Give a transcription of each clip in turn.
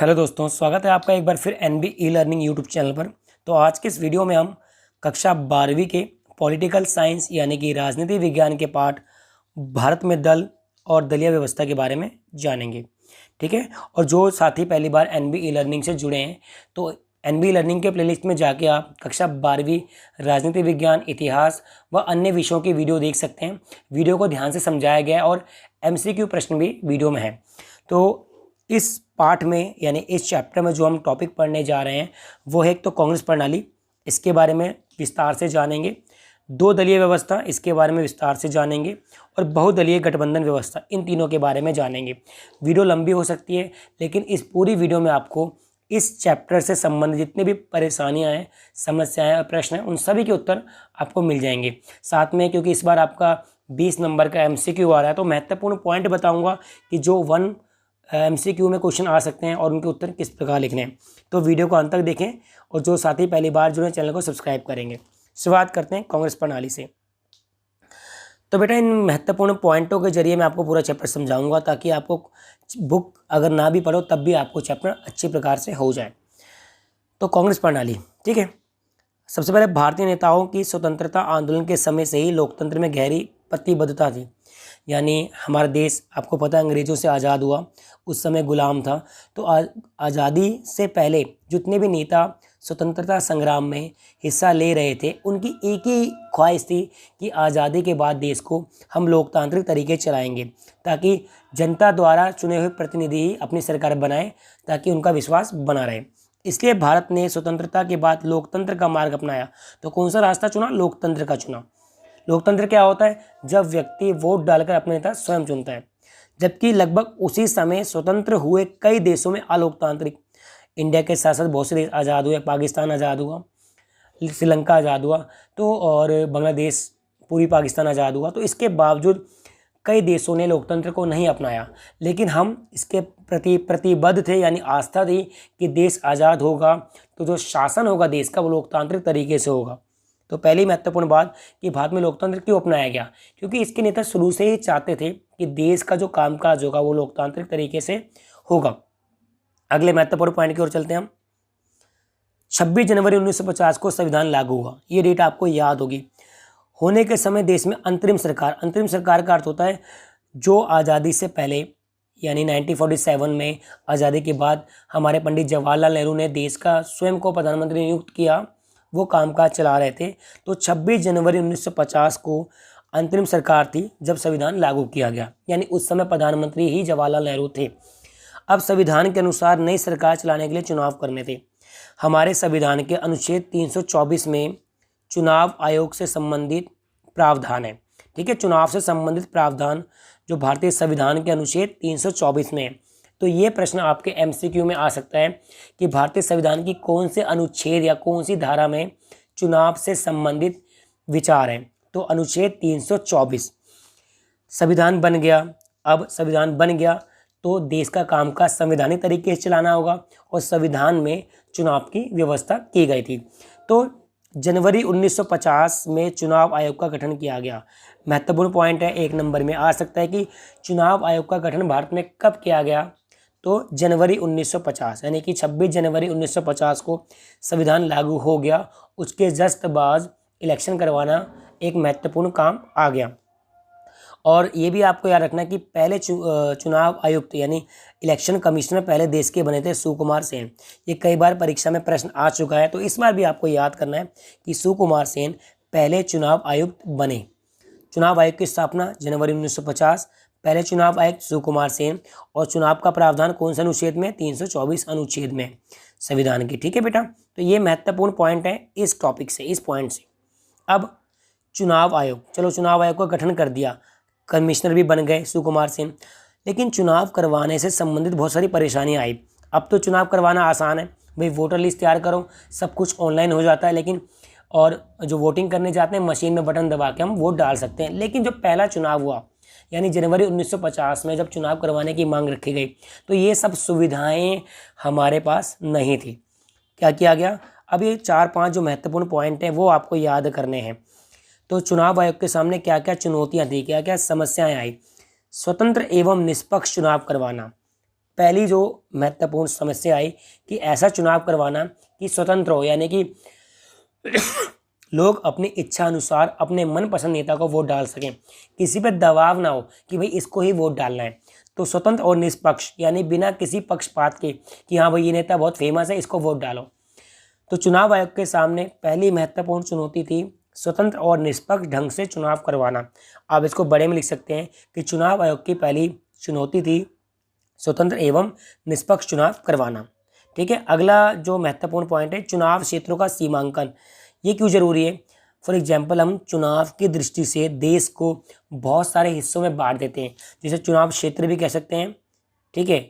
Hello दोस्तों, स्वागत है आपका एक बार फिर NB e learning YouTube channel पर। तो आज के इस वीडियो में हम कक्षा 12वीं के पॉलिटिकल साइंस यानी कि राजनीति विज्ञान के पाठ भारत में दल और दलीय व्यवस्था के बारे में जानेंगे। ठीक है। और जो साथी पहली बार एनबी ई लर्निंग से जुड़े हैं तो एनबी लर्निंग के प्लेलिस्ट में जाके आप कक्षा 12वीं राजनीति विज्ञान, इतिहास व अन्य विषयों की वीडियो देख सकते हैं। वीडियो को ध्यान से समझाया गया है और एमसीक्यू प्रश्न भी वीडियो में है। तो इस पाठ में यानी इस चैप्टर में जो हम टॉपिक पढ़ने जा रहे हैं वो है एक तो कांग्रेस प्रणाली, इसके बारे में विस्तार से जानेंगे। दो दलीय व्यवस्था, इसके बारे में विस्तार से जानेंगे। और बहुदलीय गठबंधन व्यवस्था, इन तीनों के बारे में जानेंगे। वीडियो लंबी हो सकती है लेकिन इस पूरी वीडियो में आपको इस चैप्टर से संबंधित जितनी भी परेशानियां हैं, समस्याएं और प्रश्न हैं, उन सभी के उत्तर आपको मिल जाएंगे। साथ में क्योंकि इस बार आपका 20 नंबर का एमसीक्यू आ रहा है तो महत्वपूर्ण पॉइंट बताऊंगा कि जो एमसीक्यू में क्वेश्चन आ सकते हैं और उनके उत्तर किस प्रकार लिखने हैं। तो वीडियो को अंत तक देखें और जो साथी पहली बार जुड़े चैनल को सब्सक्राइब करेंगे। शुरुआत करते हैं कांग्रेस प्रणाली से। तो बेटा इन महत्वपूर्ण पॉइंटों के जरिए मैं आपको पूरा चैप्टर समझाऊंगा ताकि आपको बुक अगर ना भी पढ़ो तब भी आपको चैप्टर अच्छी प्रकार से हो जाए। तो कांग्रेस प्रणाली, ठीक है। सबसे पहले भारतीय नेताओं की स्वतंत्रता आंदोलन के समय से ही लोकतंत्र में गहरी प्रतिबद्धता थी। यानी हमारा देश आपको पता है अंग्रेज़ों से आज़ाद हुआ, उस समय गुलाम था। तो आज़ादी से पहले जितने भी नेता स्वतंत्रता संग्राम में हिस्सा ले रहे थे उनकी एक ही ख्वाहिश थी कि आज़ादी के बाद देश को हम लोकतांत्रिक तरीके चलाएंगे ताकि जनता द्वारा चुने हुए प्रतिनिधि ही अपनी सरकार बनाए ताकि उनका विश्वास बना रहे। इसलिए भारत ने स्वतंत्रता के बाद लोकतंत्र का मार्ग अपनाया। तो कौन सा रास्ता चुना? लोकतंत्र का चुना। लोकतंत्र क्या होता है? जब व्यक्ति वोट डालकर अपने नेता स्वयं चुनता है। जबकि लगभग उसी समय स्वतंत्र हुए कई देशों में अलोकतांत्रिक, इंडिया के साथ साथ बहुत से देश आज़ाद हुए, पाकिस्तान आज़ाद हुआ, श्रीलंका आज़ाद हुआ, तो और बांग्लादेश, पूरी पाकिस्तान आज़ाद हुआ। तो इसके बावजूद कई देशों ने लोकतंत्र को नहीं अपनाया, लेकिन हम इसके प्रति प्रतिबद्ध थे, यानी आस्था थी कि देश आज़ाद होगा तो जो शासन होगा देश का वो लोकतांत्रिक तरीके से होगा। तो पहली महत्वपूर्ण बात कि भारत में लोकतंत्र क्यों अपनाया गया, क्योंकि इसके नेता शुरू से ही चाहते थे कि देश का जो कामकाज होगा वो लोकतांत्रिक तरीके से होगा। अगले महत्वपूर्ण पॉइंट की ओर चलते हैं हम। 26 जनवरी 1950 को संविधान लागू हुआ। ये डेट आपको याद होगी। होने के समय देश में अंतरिम सरकार का अर्थ होता है जो आज़ादी से पहले यानी 1947 में आज़ादी के बाद हमारे पंडित जवाहरलाल नेहरू ने देश का स्वयं को प्रधानमंत्री नियुक्त किया, वो कामकाज चला रहे थे। तो 26 जनवरी 1950 को अंतरिम सरकार थी जब संविधान लागू किया गया, यानी उस समय प्रधानमंत्री ही जवाहरलाल नेहरू थे। अब संविधान के अनुसार नई सरकार चलाने के लिए चुनाव करने थे। हमारे संविधान के अनुच्छेद 324 में चुनाव आयोग से संबंधित प्रावधान है। ठीक है, चुनाव से संबंधित प्रावधान जो भारतीय संविधान के अनुच्छेद 324 में है। तो ये प्रश्न आपके एमसीक्यू में आ सकता है कि भारतीय संविधान की कौन से अनुच्छेद या कौन सी धारा में चुनाव से संबंधित विचार है। तो अनुच्छेद 324। संविधान बन गया। अब संविधान बन गया तो देश का कामकाज संवैधानिक तरीके से चलाना होगा और संविधान में चुनाव की व्यवस्था की गई थी। तो जनवरी 1950 में चुनाव आयोग का गठन किया गया। महत्वपूर्ण पॉइंट है, एक नंबर में आ सकता है कि चुनाव आयोग का गठन भारत में कब किया गया। तो जनवरी 1950 यानी कि 26 जनवरी 1950 को संविधान लागू हो गया। उसके जस्ट बाद इलेक्शन करवाना एक महत्वपूर्ण काम आ गया। और ये भी आपको याद रखना कि पहले चुनाव आयुक्त यानी इलेक्शन कमिश्नर पहले देश के बने थे सुकुमार सेन। ये कई बार परीक्षा में प्रश्न आ चुका है, तो इस बार भी आपको याद करना है कि सुकुमार सेन पहले चुनाव आयुक्त बने। चुनाव आयोग की स्थापना जनवरी 1950, पहले चुनाव आयुक्त सुकुमार सेन। और चुनाव का प्रावधान कौन से अनुच्छेद में? 324 अनुच्छेद में संविधान की। ठीक है बेटा, तो ये महत्वपूर्ण पॉइंट है इस टॉपिक से, इस पॉइंट से। अब चुनाव आयोग, चलो चुनाव आयोग का गठन कर दिया, कमिश्नर भी बन गए सुकुमार सेन, लेकिन चुनाव करवाने से संबंधित बहुत सारी परेशानियां आई। अब तो चुनाव करवाना आसान है भाई, वोटर लिस्ट तैयार करो, सब कुछ ऑनलाइन हो जाता है। लेकिन और जो वोटिंग करने जाते हैं मशीन में बटन दबा के हम वोट डाल सकते हैं। लेकिन जो पहला चुनाव हुआ यानी जनवरी 1950 में जब चुनाव करवाने की मांग रखी गई तो ये सब सुविधाएं हमारे पास नहीं थी। क्या किया गया? अब ये 4-5 जो महत्वपूर्ण पॉइंट हैं वो आपको याद करने हैं। तो चुनाव आयोग के सामने क्या क्या चुनौतियां थी, क्या क्या समस्याएं आई। स्वतंत्र एवं निष्पक्ष चुनाव करवाना, पहली जो महत्वपूर्ण समस्या आई कि ऐसा चुनाव करवाना कि स्वतंत्र हो, यानी कि लोग अपनी इच्छा अनुसार अपने मनपसंद नेता को वोट डाल सकें, किसी पे दबाव ना हो कि भाई इसको ही वोट डालना है। तो स्वतंत्र और निष्पक्ष, यानी बिना किसी पक्षपात के कि हाँ भाई ये नेता बहुत फेमस है इसको वोट डालो। तो चुनाव आयोग के सामने पहली महत्वपूर्ण चुनौती थी स्वतंत्र और निष्पक्ष ढंग से चुनाव करवाना। आप इसको बड़े में लिख सकते हैं कि चुनाव आयोग की पहली चुनौती थी स्वतंत्र एवं निष्पक्ष चुनाव करवाना। ठीक है, अगला जो महत्वपूर्ण पॉइंट है चुनाव क्षेत्रों का सीमांकन। ये क्यों जरूरी है? फॉर एग्जाम्पल हम चुनाव की दृष्टि से देश को बहुत सारे हिस्सों में बांट देते हैं, जिसे चुनाव क्षेत्र भी कह सकते हैं। ठीक है,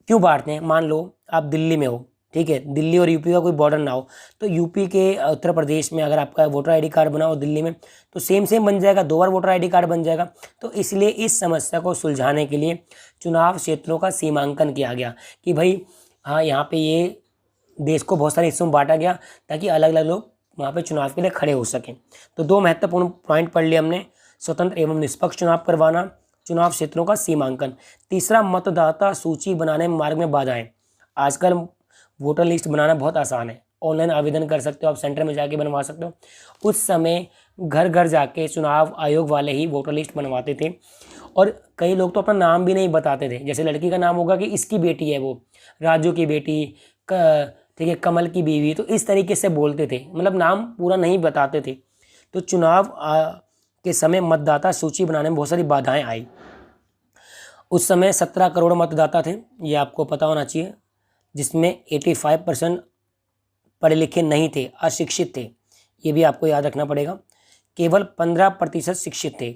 क्यों बांटते हैं? मान लो आप दिल्ली में हो, ठीक है, दिल्ली और यूपी का कोई बॉर्डर ना हो, तो यूपी के उत्तर प्रदेश में अगर आपका वोटर आईडी कार्ड बना हो दिल्ली में तो सेम बन जाएगा, 2 बार वोटर आईडी कार्ड बन जाएगा। तो इसलिए इस समस्या को सुलझाने के लिए चुनाव क्षेत्रों का सीमांकन किया गया कि भाई हाँ यहाँ पे ये देश को बहुत सारे हिस्सों में बांटा गया ताकि अलग अलग लोग वहाँ पे चुनाव के लिए खड़े हो सकें। तो 2 महत्वपूर्ण पॉइंट पढ़ लिए हमने, स्वतंत्र एवं निष्पक्ष चुनाव करवाना, चुनाव क्षेत्रों का सीमांकन। तीसरा, मतदाता सूची बनाने में मार्ग में बाधाएं। आजकल वोटर लिस्ट बनाना बहुत आसान है, ऑनलाइन आवेदन कर सकते हो, आप सेंटर में जाके बनवा सकते हो। उस समय घर घर जाके चुनाव आयोग वाले ही वोटर लिस्ट बनवाते थे और कई लोग तो अपना नाम भी नहीं बताते थे। जैसे लड़की का नाम होगा कि इसकी बेटी है वो, राजू की बेटी, ठीक है, कमल की बीवी, तो इस तरीके से बोलते थे, मतलब नाम पूरा नहीं बताते थे। तो चुनाव के समय मतदाता सूची बनाने में बहुत सारी बाधाएं आई। उस समय 17 करोड़ मतदाता थे, ये आपको पता होना चाहिए, जिसमें 85% पढ़े लिखे नहीं थे, अशिक्षित थे। ये भी आपको याद रखना पड़ेगा। केवल 15% शिक्षित थे।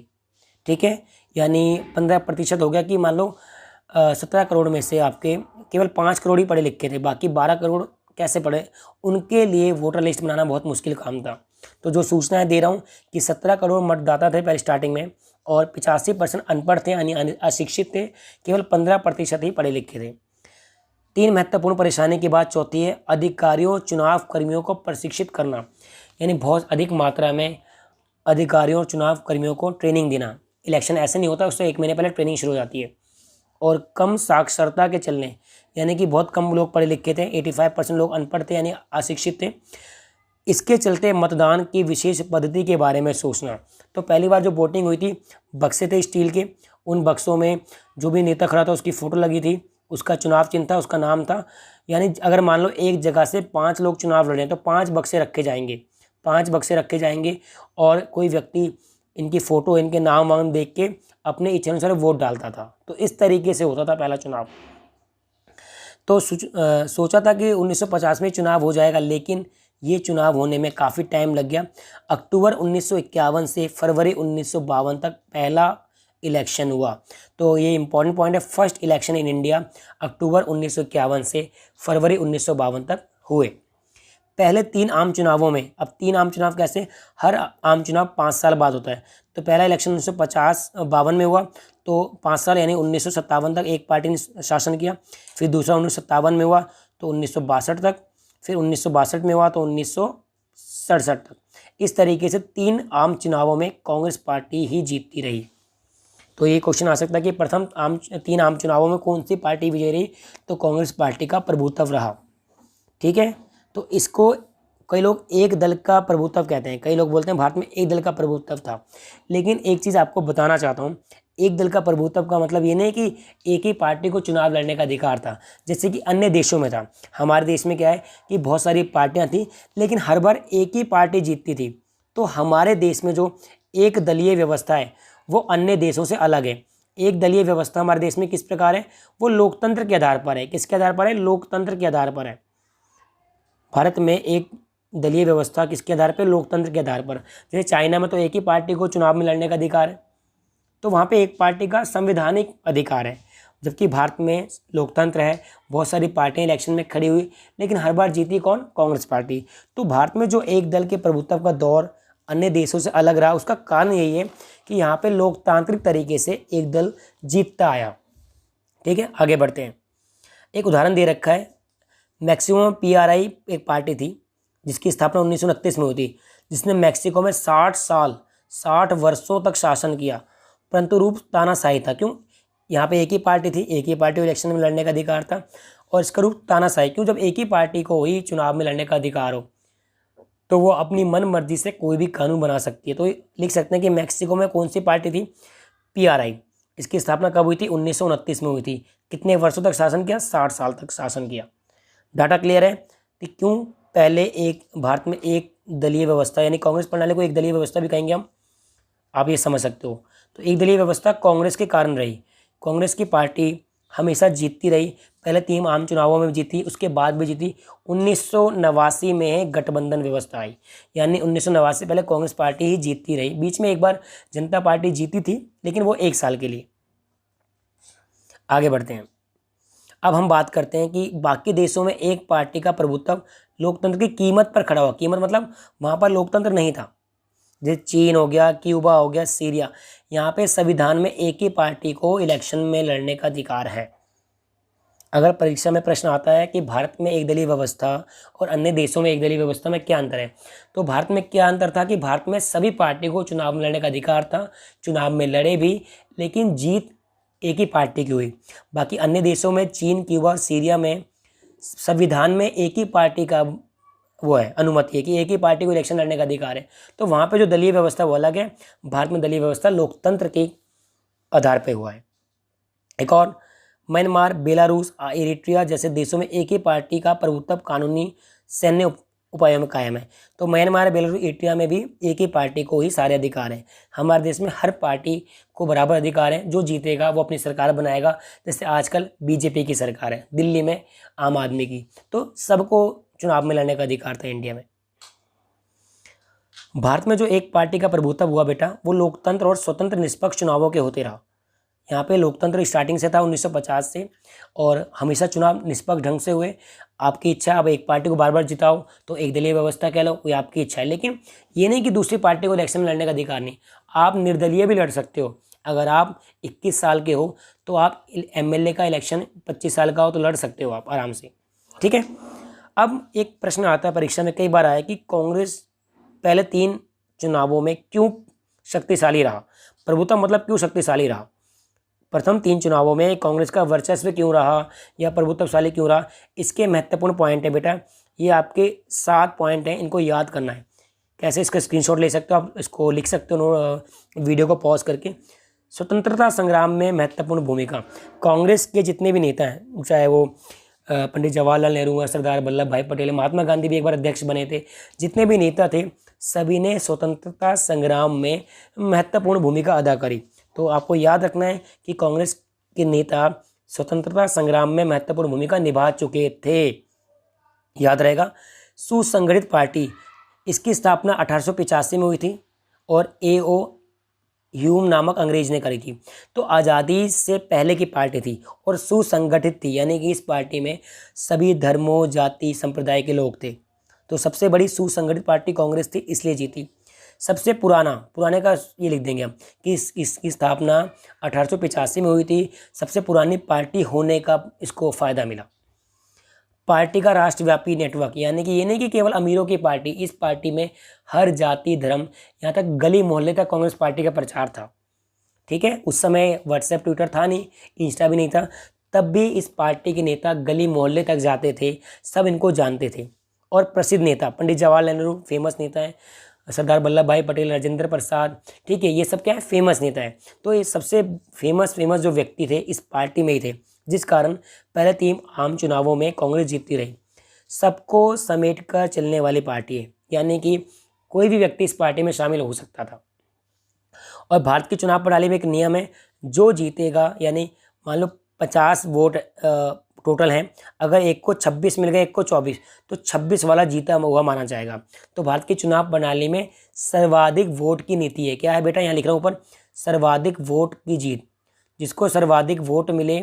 ठीक है, यानी 15% हो गया कि मान लो 17 करोड़ में से आपके केवल 5 करोड़ ही पढ़े लिखे थे, बाकी 12 करोड़ कैसे पढ़े? उनके लिए वोटर लिस्ट बनाना बहुत मुश्किल काम था। तो जो सूचनाएं दे रहा हूँ कि 17 करोड़ मतदाता थे पहले स्टार्टिंग में और 85% अनपढ़ थे, यानी अशिक्षित थे, केवल 15% ही पढ़े लिखे थे। 3 महत्वपूर्ण परेशानी की बात चौथी है अधिकारियों चुनाव कर्मियों को प्रशिक्षित करना, यानी बहुत अधिक मात्रा में अधिकारियों चुनाव कर्मियों को ट्रेनिंग देना। इलेक्शन ऐसे नहीं होता, उससे 1 महीने पहले ट्रेनिंग शुरू हो जाती है। और कम साक्षरता के चलने, यानी कि बहुत कम लोग पढ़े लिखे थे, 85% लोग अनपढ़ थे यानी अशिक्षित थे। इसके चलते मतदान की विशेष पद्धति के बारे में सोचना। तो पहली बार जो वोटिंग हुई थी, बक्से थे स्टील के, उन बक्सों में जो भी नेता खड़ा था उसकी फ़ोटो लगी थी, उसका चुनाव चिन्ह था, उसका नाम था। यानी अगर मान लो एक जगह से 5 लोग चुनाव लड़ रहे हैं तो 5 बक्से रखे जाएंगे, 5 बक्से रखे जाएंगे और कोई व्यक्ति इनकी फ़ोटो, इनके नाम वाम देख के अपने इच्छा अनुसार वोट डालता था। तो इस तरीके से होता था पहला चुनाव। तो सोचा था कि 1950 में चुनाव हो जाएगा, लेकिन ये चुनाव होने में काफ़ी टाइम लग गया। अक्टूबर 1951 से फरवरी 1952 तक पहला इलेक्शन हुआ। तो ये इंपॉर्टेंट पॉइंट है, फर्स्ट इलेक्शन इन इंडिया अक्टूबर 1951 से फरवरी 1952 तक हुए। पहले 3 आम चुनावों में, अब 3 आम चुनाव कैसे? हर आम चुनाव 5 साल बाद होता है। तो पहला इलेक्शन 1952 में हुआ, तो 5 साल यानी 1957 तक एक पार्टी ने शासन किया। फिर दूसरा 1957 में हुआ तो 1962 तक, फिर 1962 में हुआ तो 1967 तक। इस तरीके से 3 आम चुनावों में कांग्रेस पार्टी ही जीतती रही। तो ये क्वेश्चन आ सकता है कि प्रथम 3 आम चुनावों में कौन सी पार्टी विजयी रही? तो कांग्रेस पार्टी का प्रभुत्व रहा। ठीक है, तो इसको कई लोग एक दल का प्रभुत्व कहते हैं, कई लोग बोलते हैं भारत में एक दल का प्रभुत्व था। लेकिन एक चीज़ आपको बताना चाहता हूँ, एक दल का प्रभुत्व का मतलब ये नहीं कि एक ही पार्टी को चुनाव लड़ने का अधिकार था, जैसे कि अन्य देशों में था। हमारे देश में क्या है कि बहुत सारी पार्टियां थी लेकिन हर बार एक ही पार्टी जीतती थी। तो हमारे देश में जो एक दलीय व्यवस्था है वो अन्य देशों से अलग है। एक दलीय व्यवस्था हमारे देश में किस प्रकार है? वो लोकतंत्र के आधार पर है। किसके आधार पर है? लोकतंत्र के आधार पर है। भारत में एक दलीय व्यवस्था किसके आधार पर? लोकतंत्र के आधार पर। जैसे चाइना में तो एक ही पार्टी को चुनाव में लड़ने का अधिकार है, तो वहाँ पे एक पार्टी का संवैधानिक अधिकार है। जबकि भारत में लोकतंत्र है, बहुत सारी पार्टियां इलेक्शन में खड़ी हुई, लेकिन हर बार जीती कौन? कांग्रेस पार्टी। तो भारत में जो एक दल के प्रभुत्व का दौर अन्य देशों से अलग रहा, उसका कारण यही है कि यहाँ पे लोकतांत्रिक तरीके से एक दल जीतता आया। ठीक है, आगे बढ़ते हैं। एक उदाहरण दे रखा है, मैक्सिमम PRI एक पार्टी थी जिसकी स्थापना 1929 में हुई थी, जिसने मैक्सिको में 60 वर्षों तक शासन किया, परंतु रूप तानाशाही था। क्यों? यहाँ पे एक ही पार्टी थी, एक ही पार्टी को इलेक्शन में लड़ने का अधिकार था। और इसका रूप तानाशाही क्यों, जब एक ही पार्टी को ही चुनाव में लड़ने का अधिकार हो तो वो अपनी मन मर्जी से कोई भी कानून बना सकती है। तो लिख सकते हैं कि मैक्सिको में कौन सी पार्टी थी, पीआरआई। इसकी स्थापना कब हुई थी, 1929 में हुई थी। कितने वर्षों तक शासन किया, 60 साल तक शासन किया। डाटा क्लियर है कि क्यों पहले एक भारत में एक दलीय व्यवस्था, यानी कांग्रेस प्रणाली को एक दलीय व्यवस्था भी कहेंगे हम, आप ये समझ सकते हो। तो एक दलीय व्यवस्था कांग्रेस के कारण रही। कांग्रेस की पार्टी हमेशा जीतती रही, पहले 3 आम चुनावों में जीती, उसके बाद भी जीती। 1989 में गठबंधन व्यवस्था आई, यानी 1989 से पहले कांग्रेस पार्टी ही जीतती रही। बीच में एक बार जनता पार्टी जीती थी, लेकिन वो 1 साल के लिए। आगे बढ़ते हैं। अब हम बात करते हैं कि बाकी देशों में एक पार्टी का प्रभुत्व लोकतंत्र की कीमत पर खड़ा हुआ। कीमत मतलब वहाँ पर लोकतंत्र नहीं था। जैसे चीन हो गया, क्यूबा हो गया, सीरिया, यहाँ पे संविधान में एक ही पार्टी को इलेक्शन में लड़ने का अधिकार है। अगर परीक्षा में प्रश्न आता है कि भारत में एक दलीय व्यवस्था और अन्य देशों में एक दलीय व्यवस्था में क्या अंतर है, तो भारत में क्या अंतर था कि भारत में सभी पार्टी को चुनाव में लड़ने का अधिकार था, चुनाव में लड़े भी, लेकिन जीत एक ही पार्टी की हुई। बाकी अन्य देशों में, चीन, क्यूबा, सीरिया में संविधान में एक ही पार्टी का वो है, अनुमति है कि एक ही पार्टी को इलेक्शन लड़ने का अधिकार है। तो वहाँ पे जो दलीय व्यवस्था वो अलग है, भारत में दलीय व्यवस्था लोकतंत्र के आधार पर हुआ है। एक और, म्यांमार, बेलारूस, इरिट्रिया जैसे देशों में एक ही पार्टी का प्रभुत्व कानूनी सैन्य उपायों में कायम है। तो म्यांमार, बेलारूस, इरिट्रिया में भी एक ही पार्टी को ही सारे अधिकार हैं। हमारे देश में हर पार्टी को बराबर अधिकार है, जो जीतेगा वो अपनी सरकार बनाएगा। जैसे आजकल बीजेपी की सरकार है, दिल्ली में आम आदमी की, तो सबको चुनाव में लड़ने का अधिकार था इंडिया में। भारत में जो एक पार्टी का प्रभुत्व हुआ बेटा, वो लोकतंत्र और स्वतंत्र निष्पक्ष चुनावों के होते रहा। यहाँ पे लोकतंत्र स्टार्टिंग से था 1950 से, और हमेशा चुनाव निष्पक्ष ढंग से हुए। आपकी इच्छा, अब एक पार्टी को बार बार जिताओ तो एक दलीय व्यवस्था कह लो, ये आपकी इच्छा है। लेकिन ये नहीं कि दूसरी पार्टी को इलेक्शन में लड़ने का अधिकार नहीं, आप निर्दलीय भी लड़ सकते हो। अगर आप 21 साल के हो तो आप एमएलए का इलेक्शन 25 साल का हो तो लड़ सकते हो आप आराम से, ठीक है। अब एक प्रश्न आता है परीक्षा में, कई बार आया कि कांग्रेस पहले 3 चुनावों में क्यों शक्तिशाली रहा, प्रभुत्व मतलब क्यों शक्तिशाली रहा। प्रथम 3 चुनावों में कांग्रेस का वर्चस्व क्यों रहा या प्रभुत्वशाली क्यों रहा, इसके महत्वपूर्ण पॉइंट है बेटा। ये आपके 7 पॉइंट हैं, इनको याद करना है। कैसे, इसका स्क्रीनशॉट ले सकते हो आप, इसको लिख सकते हो वीडियो को पॉज करके। स्वतंत्रता संग्राम में महत्वपूर्ण भूमिका, कांग्रेस के जितने भी नेता हैं, चाहे वो पंडित जवाहरलाल नेहरू, सरदार वल्लभ भाई पटेल, महात्मा गांधी भी एक बार अध्यक्ष बने थे, जितने भी नेता थे सभी ने स्वतंत्रता संग्राम में महत्वपूर्ण भूमिका अदा करी। तो आपको याद रखना है कि कांग्रेस के नेता स्वतंत्रता संग्राम में महत्वपूर्ण भूमिका निभा चुके थे, याद रहेगा। सुसंगठित पार्टी, इसकी स्थापना 1885 में हुई थी और A.O. ह्यूम नामक अंग्रेज ने करी थी। तो आज़ादी से पहले की पार्टी थी और सुसंगठित थी, यानी कि इस पार्टी में सभी धर्मों, जाति, संप्रदाय के लोग थे। तो सबसे बड़ी सुसंगठित पार्टी कांग्रेस थी, इसलिए जीती। सबसे पुराने का ये लिख देंगे हम कि इसकी स्थापना 1885 में हुई थी। सबसे पुरानी पार्टी होने का इसको फ़ायदा मिला। पार्टी का राष्ट्रव्यापी नेटवर्क, यानी कि ये नहीं कि केवल अमीरों की पार्टी, इस पार्टी में हर जाति, धर्म, यहाँ तक गली मोहल्ले तक कांग्रेस पार्टी का प्रचार था, ठीक है। उस समय व्हाट्सएप, ट्विटर था नहीं, इंस्टा भी नहीं था, तब भी इस पार्टी के नेता गली मोहल्ले तक जाते थे, सब इनको जानते थे। और प्रसिद्ध नेता पंडित जवाहरलाल नेहरू फेमस नेता है, सरदार वल्लभ भाई पटेल, राजेंद्र प्रसाद, ठीक है, ये सब क्या है, फेमस नेता है। तो ये सबसे फेमस जो व्यक्ति थे इस पार्टी में ही थे, जिस कारण पहले 3 आम चुनावों में कांग्रेस जीतती रही। सबको समेट कर चलने वाली पार्टी है, यानी कि कोई भी व्यक्ति इस पार्टी में शामिल हो सकता था। और भारत की चुनाव प्रणाली में एक नियम है, जो जीतेगा, यानी मान लो 50 वोट टोटल हैं, अगर एक को 26 मिल गए, एक को 24, तो 26 वाला जीता हुआ माना जाएगा। तो भारत की चुनाव प्रणाली में सर्वाधिक वोट की नीति है। क्या है बेटा, यहाँ लिख रहा हूँ ऊपर, सर्वाधिक वोट की जीत, जिसको सर्वाधिक वोट मिले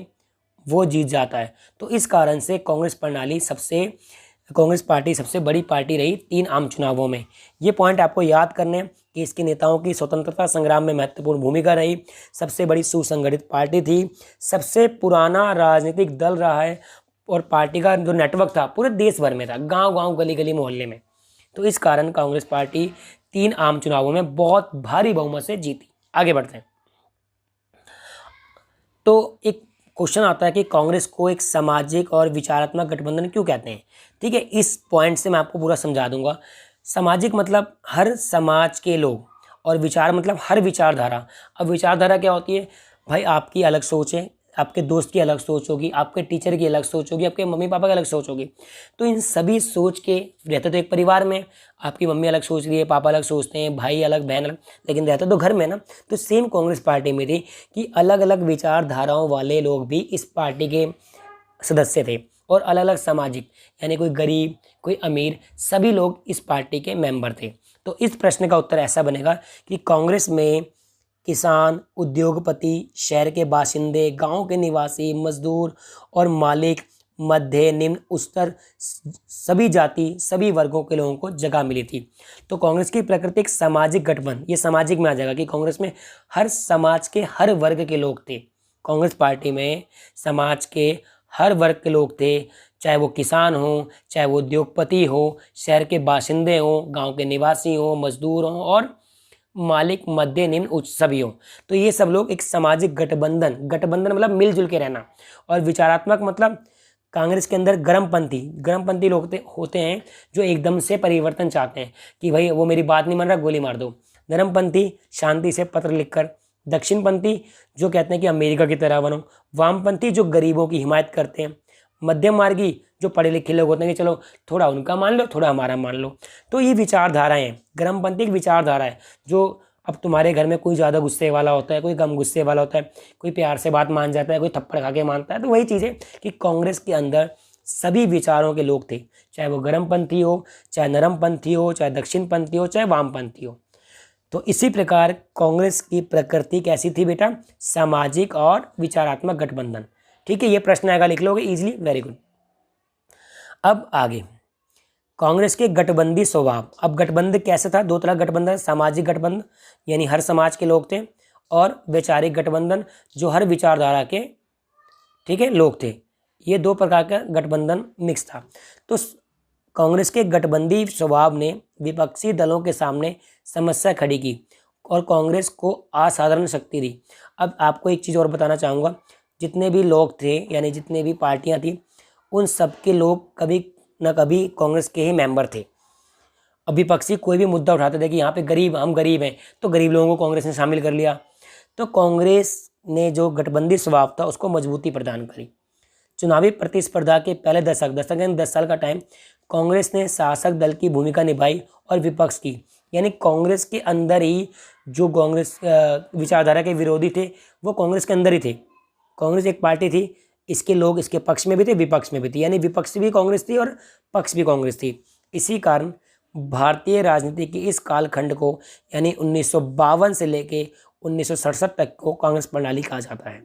वो जीत जाता है। तो इस कारण से कांग्रेस पार्टी सबसे बड़ी पार्टी रही 3 आम चुनावों में। ये पॉइंट आपको याद करने हैं कि इसके नेताओं की स्वतंत्रता संग्राम में महत्वपूर्ण भूमिका रही, सबसे बड़ी सुसंगठित पार्टी थी, सबसे पुराना राजनीतिक दल रहा है, और पार्टी का जो नेटवर्क था पूरे देश भर में था, गांव-गांव, गली-गली, मोहल्ले में। तो इस कारण कांग्रेस पार्टी 3 आम चुनावों में बहुत भारी बहुमत से जीती। आगे बढ़ते हैं। तो एक क्वेश्चन आता है कि कांग्रेस को एक सामाजिक और विचारात्मक गठबंधन क्यों कहते हैं। ठीक है, इस पॉइंट से मैं आपको पूरा समझा दूंगा। सामाजिक मतलब हर समाज के लोग, और विचार मतलब हर विचारधारा। अब विचारधारा क्या होती है भाई, आपकी अलग सोच है, आपके दोस्त की अलग सोच होगी, आपके टीचर की अलग सोच होगी, आपके मम्मी पापा की अलग सोच होगी। तो इन सभी सोच के रहते तो एक परिवार में, आपकी मम्मी अलग सोच रही है, पापा अलग सोचते हैं, भाई अलग, बहन अलग, लेकिन रहते तो घर में ना। तो सेम कांग्रेस पार्टी में थी कि अलग अलग विचारधाराओं वाले लोग भी इस पार्टी के सदस्य थे, और अलग अलग सामाजिक, यानी कोई गरीब कोई अमीर, सभी लोग इस पार्टी के मेंबर थे। तो इस प्रश्न का उत्तर ऐसा बनेगा कि कांग्रेस में किसान, उद्योगपति, शहर के बाशिंदे, गांव के निवासी, मजदूर और मालिक, मध्य निम्न उच्चतर सभी जाति, सभी वर्गों के लोगों को जगह मिली थी। तो कांग्रेस की प्रकृति एक सामाजिक गठबंधन, ये सामाजिक में आ जाएगा कि कांग्रेस में हर समाज के हर वर्ग के लोग थे। कांग्रेस पार्टी में समाज के हर वर्ग के लोग थे, चाहे वो किसान हो, चाहे वो उद्योगपति हो, शहर के बाशिंदे हो, गांव के निवासी हो, मजदूर हो और मालिक, मध्य निम्न उच्च सभी हो। तो ये सब लोग एक सामाजिक गठबंधन, गठबंधन मतलब मिलजुल के रहना। और विचारात्मक मतलब कांग्रेस के अंदर गर्मपंथी लोग होते हैं जो एकदम से परिवर्तन चाहते हैं कि भाई वो मेरी बात नहीं मान रहा, गोली मार दो। नरमपंथी शांति से पत्र लिखकर। दक्षिणपंथी जो कहते हैं कि अमेरिका की तरह बनो। वामपंथी जो गरीबों की हिमायत करते हैं। मध्यम मार्गी जो पढ़े लिखे लोग होते हैं कि चलो थोड़ा उनका मान लो, थोड़ा हमारा मान लो। तो ये विचारधाराएं हैं। गर्मपंथी की विचारधारा है जो अब तुम्हारे घर में कोई ज़्यादा गुस्से वाला होता है, कोई कम गुस्से वाला होता है, कोई प्यार से बात मान जाता है, कोई थप्पड़ खा के मानता है। तो वही चीज़ है कि कांग्रेस के अंदर सभी विचारों के लोग थे, चाहे वो गर्मपंथी हो, चाहे नरमपंथी हो, चाहे दक्षिणपंथी हो, चाहे वामपंथी हो। तो इसी प्रकार कांग्रेस की प्रकृति कैसी थी बेटा, सामाजिक और विचारात्मक गठबंधन। ठीक है, ये प्रश्न आएगा, लिख लोगे इजीली, वेरी गुड। अब आगे कांग्रेस के गठबंधी स्वभाव। अब गठबंधन कैसे था, दो तरह गठबंधन, सामाजिक गठबंधन यानी हर समाज के लोग थे, और वैचारिक गठबंधन जो हर विचारधारा के, ठीक है, लोग थे। ये दो प्रकार का गठबंधन मिक्स था। तो कांग्रेस के गठबंधी स्वभाव ने विपक्षी दलों के सामने समस्या खड़ी की और कांग्रेस को असाधारण शक्ति दी। अब आपको एक चीज़ और बताना चाहूँगा, जितने भी लोग थे यानी जितने भी पार्टियां थी, उन सब के लोग कभी न कभी कांग्रेस के ही मेंबर थे। अब विपक्षी कोई भी मुद्दा उठाते थे कि यहाँ पे गरीब, हम गरीब हैं, तो गरीब लोगों को कांग्रेस ने शामिल कर लिया। तो कांग्रेस ने जो गठबंधी स्वभाव था उसको मजबूती प्रदान करी। चुनावी प्रतिस्पर्धा के पहले दशक यानी 10 साल का टाइम कांग्रेस ने शासक दल की भूमिका निभाई और विपक्ष की, यानी कांग्रेस के अंदर ही जो कांग्रेस विचारधारा के विरोधी थे वो कांग्रेस के अंदर ही थे। कांग्रेस एक पार्टी थी, इसके लोग इसके पक्ष में भी थे, विपक्ष में भी थे, यानी विपक्ष भी कांग्रेस थी और पक्ष भी कांग्रेस थी। इसी कारण भारतीय राजनीति के इस कालखंड को यानी 1952 से लेके 1967 तक को कांग्रेस प्रणाली कहा जाता है।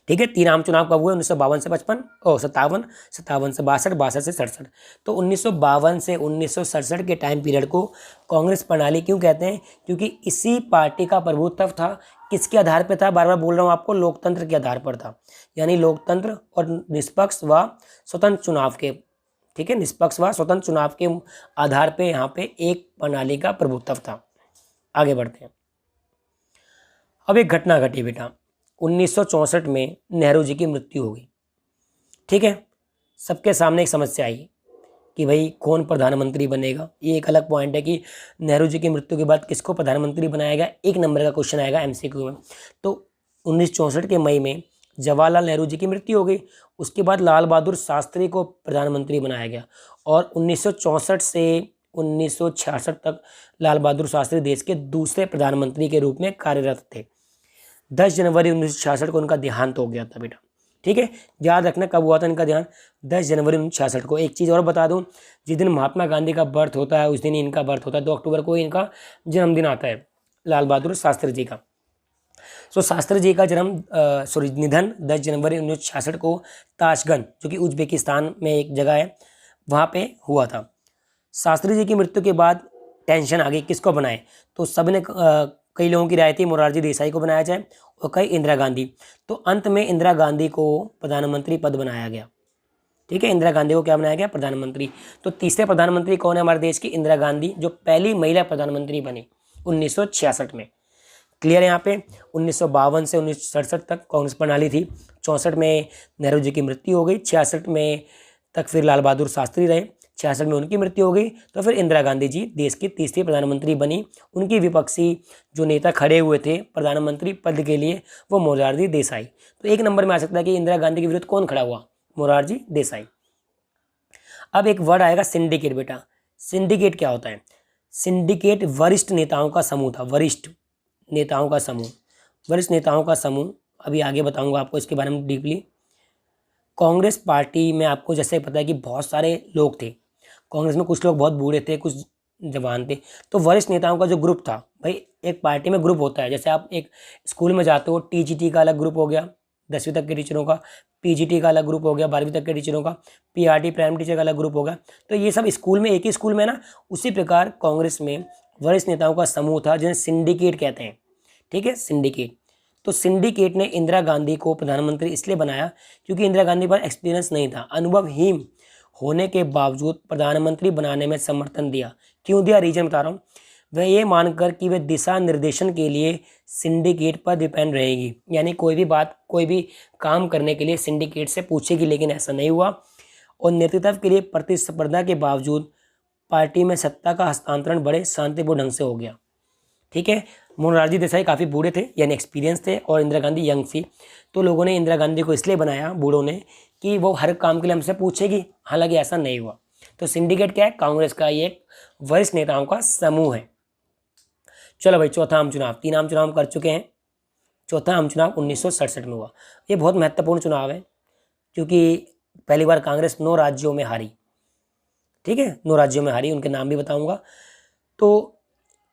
ठीक है, 3 आम चुनाव कब हुए, 1952 से 55 और 57, 57 से 62, 62 से 67। तो 1952 से 1967 के टाइम पीरियड को कांग्रेस प्रणाली क्यों कहते हैं, क्योंकि इसी पार्टी का प्रभुत्व था। किसके आधार पर था, बार बार बोल रहा हूँ आपको, लोकतंत्र के आधार पर था, यानी लोकतंत्र और निष्पक्ष व स्वतंत्र चुनाव के, ठीक है, निष्पक्ष व स्वतंत्र चुनाव के आधार पे यहाँ पे एक प्रणाली का प्रभुत्व था। आगे बढ़ते हैं। अब एक घटना घटी बेटा, 1964 में नेहरू जी की मृत्यु हो गई। ठीक है, सबके सामने एक समस्या आई कि भाई कौन प्रधानमंत्री बनेगा। ये एक अलग पॉइंट है कि नेहरू जी की मृत्यु के बाद किसको प्रधानमंत्री बनाया गया, एक नंबर का क्वेश्चन आएगा एमसीक्यू में। तो 1964 के मई में जवाहरलाल नेहरू जी की मृत्यु हो गई। उसके बाद लाल बहादुर शास्त्री को प्रधानमंत्री बनाया गया और 1964 से 1966 तक लाल बहादुर शास्त्री देश के दूसरे प्रधानमंत्री के रूप में कार्यरत थे। 10 जनवरी 1966 को उनका देहांत हो गया था बेटा। ठीक है, याद रखना कब हुआ था इनका देहांत, 10 जनवरी 1966 को। एक चीज़ और बता दूं, जिस दिन महात्मा गांधी का बर्थ होता है उस दिन ही इनका बर्थ होता है, 2 अक्टूबर को इनका जन्मदिन आता है, लाल बहादुर शास्त्री जी का। सो शास्त्री जी का निधन 10 जनवरी 1966 को ताशगंज, जो कि उज्बेकिस्तान में एक जगह है, वहाँ पे हुआ था। शास्त्री जी की मृत्यु के बाद टेंशन आ गई, किसको बनाए, तो सब ने कई लोगों की राय थी मोरारजी देसाई को बनाया जाए और कई इंदिरा गांधी। तो अंत में इंदिरा गांधी को प्रधानमंत्री पद बनाया गया। ठीक है, इंदिरा गांधी को क्या बनाया गया, प्रधानमंत्री। तो तीसरे प्रधानमंत्री कौन है हमारे देश की, इंदिरा गांधी, जो पहली महिला प्रधानमंत्री बनी 1966 में। क्लियर है यहाँ पे। 1952 से 1967 तक कांग्रेस प्रणाली थी। 64 में नेहरू जी की मृत्यु हो गई। 66 में तक फिर लाल बहादुर शास्त्री रहे। 66 में उनकी मृत्यु हो गई तो फिर इंदिरा गांधी जी देश की तीसरी प्रधानमंत्री बनी। उनकी विपक्षी जो नेता खड़े हुए थे प्रधानमंत्री पद के लिए वो मोरारजी देसाई। तो एक नंबर में आ सकता है कि इंदिरा गांधी के विरुद्ध कौन खड़ा हुआ, मोरारजी देसाई। अब एक वर्ड आएगा सिंडिकेट। बेटा सिंडिकेट क्या होता है? सिंडिकेट वरिष्ठ नेताओं का समूह था। वरिष्ठ नेताओं का समूह, वरिष्ठ नेताओं का समूह। अभी आगे बताऊंगा आपको इसके बारे में डीपली। कांग्रेस पार्टी में आपको जैसे पता है कि बहुत सारे लोग थे कांग्रेस में, कुछ लोग बहुत बूढ़े थे, कुछ जवान थे। तो वरिष्ठ नेताओं का जो ग्रुप था, भाई एक पार्टी में ग्रुप होता है, जैसे आप एक स्कूल में जाते हो, टीजीटी का अलग ग्रुप हो गया 10वीं तक के टीचरों का, पीजीटी का अलग ग्रुप हो गया 12वीं तक के टीचरों का, पीआरटी प्राइमरी टीचर का अलग ग्रुप होगा। तो ये सब स्कूल में, एक ही स्कूल में ना, उसी प्रकार कांग्रेस में वरिष्ठ नेताओं का समूह था जिन्हें सिंडिकेट कहते हैं। ठीक है, सिंडिकेट। तो सिंडिकेट ने इंदिरा गांधी को प्रधानमंत्री इसलिए बनाया क्योंकि इंदिरा गांधी पर एक्सपीरियंस नहीं था, अनुभवहीन होने के बावजूद प्रधानमंत्री बनाने में समर्थन दिया। क्यों दिया, रीजन बता रहा हूँ। वह ये मानकर कि वे दिशा निर्देशन के लिए सिंडिकेट पर डिपेंड रहेगी, यानी कोई भी बात, कोई भी काम करने के लिए सिंडिकेट से पूछेगी, लेकिन ऐसा नहीं हुआ। और नेतृत्व के लिए प्रतिस्पर्धा के बावजूद पार्टी में सत्ता का हस्तांतरण बड़े शांतिपूर्ण ढंग से हो गया। ठीक है, मोरारजी देसाई काफ़ी बूढ़े थे, यानी एक्सपीरियंस थे, और इंदिरा गांधी यंग थी। तो लोगों ने इंदिरा गांधी को इसलिए बनाया, बूढ़ों ने, कि वो हर काम के लिए हमसे पूछेगी। हालांकि ऐसा नहीं हुआ। तो सिंडिकेट क्या है? कांग्रेस का ये एक वरिष्ठ नेताओं का समूह है। चलो भाई, चौथा आम चुनाव। 3 आम चुनाव हम कर चुके हैं। चौथा आम चुनाव 1967 में हुआ। ये बहुत महत्वपूर्ण चुनाव है क्योंकि पहली बार कांग्रेस 9 राज्यों में हारी। ठीक है, 9 राज्यों में हारी, उनके नाम भी बताऊंगा। तो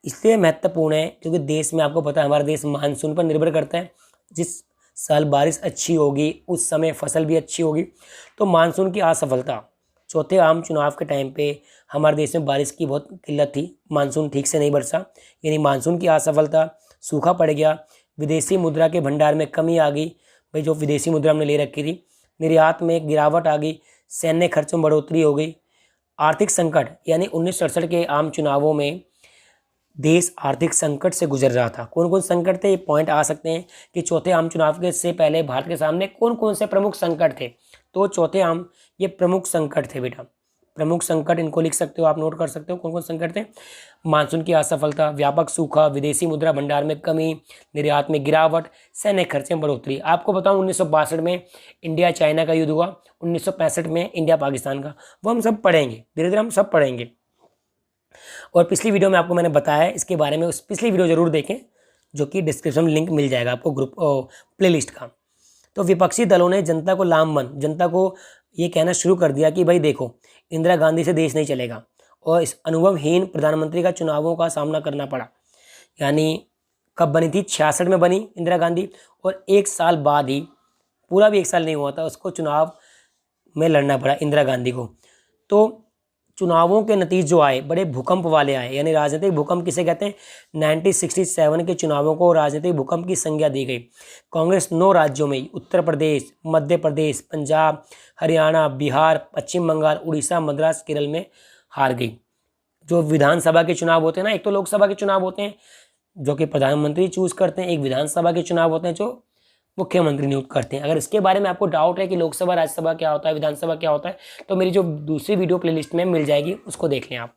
इसलिए महत्वपूर्ण है क्योंकि देश में, आपको पता है, हमारा देश मानसून पर निर्भर करता है। जिस साल बारिश अच्छी होगी उस समय फसल भी अच्छी होगी। तो मानसून की असफलता, चौथे आम चुनाव के टाइम पे हमारे देश में बारिश की बहुत किल्लत थी, मानसून ठीक से नहीं बरसा, यानी मानसून की असफलता, सूखा पड़ गया, विदेशी मुद्रा के भंडार में कमी आ गई, भाई जो विदेशी मुद्रा हमने ले रखी थी, निर्यात में गिरावट आ गई, सैन्य खर्चों में बढ़ोतरी हो गई, आर्थिक संकट, यानी 1967 के आम चुनावों में देश आर्थिक संकट से गुजर रहा था। कौन कौन संकट थे, ये पॉइंट आ सकते हैं कि चौथे आम चुनाव के से पहले भारत के सामने कौन कौन से प्रमुख संकट थे। तो चौथे आम, ये प्रमुख संकट थे बेटा, प्रमुख संकट, इनको लिख सकते हो आप, नोट कर सकते हो कौन कौन संकट थे। मानसून की असफलता, व्यापक सूखा, विदेशी मुद्रा भंडार में कमी, निर्यात में गिरावट, सैन्य खर्चे में बढ़ोतरी। आपको बताऊं 1962 में इंडिया चाइना का युद्ध हुआ, 1965 में इंडिया पाकिस्तान का, वो हम सब पढ़ेंगे, धीरे धीरे हम सब पढ़ेंगे। और पिछली वीडियो में आपको मैंने बताया है इसके बारे में, उस पिछली वीडियो जरूर देखें, जो कि डिस्क्रिप्शन में लिंक मिल जाएगा आपको ग्रुप प्लेलिस्ट का। तो विपक्षी दलों ने जनता को लामबंद, जनता को ये कहना शुरू कर दिया कि भाई देखो, इंदिरा गांधी से देश नहीं चलेगा, और इस अनुभवहीन प्रधानमंत्री का चुनावों का सामना करना पड़ा। यानी कब बनी थी? 66 में बनी इंदिरा गांधी, और 1 साल बाद ही, पूरा भी 1 साल नहीं हुआ था, उसको चुनाव में लड़ना पड़ा इंदिरा गांधी को। तो चुनावों के नतीजे जो आए बड़े भूकंप वाले आए, यानी राजनीतिक भूकंप किसे कहते हैं? 1967 के चुनावों को राजनीतिक भूकंप की संज्ञा दी गई। कांग्रेस 9 राज्यों में, उत्तर प्रदेश, मध्य प्रदेश, पंजाब, हरियाणा, बिहार, पश्चिम बंगाल, उड़ीसा, मद्रास, केरल में हार गई। जो विधानसभा के चुनाव होते हैं ना, एक तो लोकसभा के चुनाव होते हैं जो कि प्रधानमंत्री चूज करते हैं, एक विधानसभा के चुनाव होते हैं जो मुख्यमंत्री नियुक्त करते हैं। अगर इसके बारे में आपको डाउट है कि लोकसभा, राज्यसभा क्या होता है, विधानसभा क्या होता है, तो मेरी जो दूसरी वीडियो प्लेलिस्ट में मिल जाएगी, उसको देख लें आप।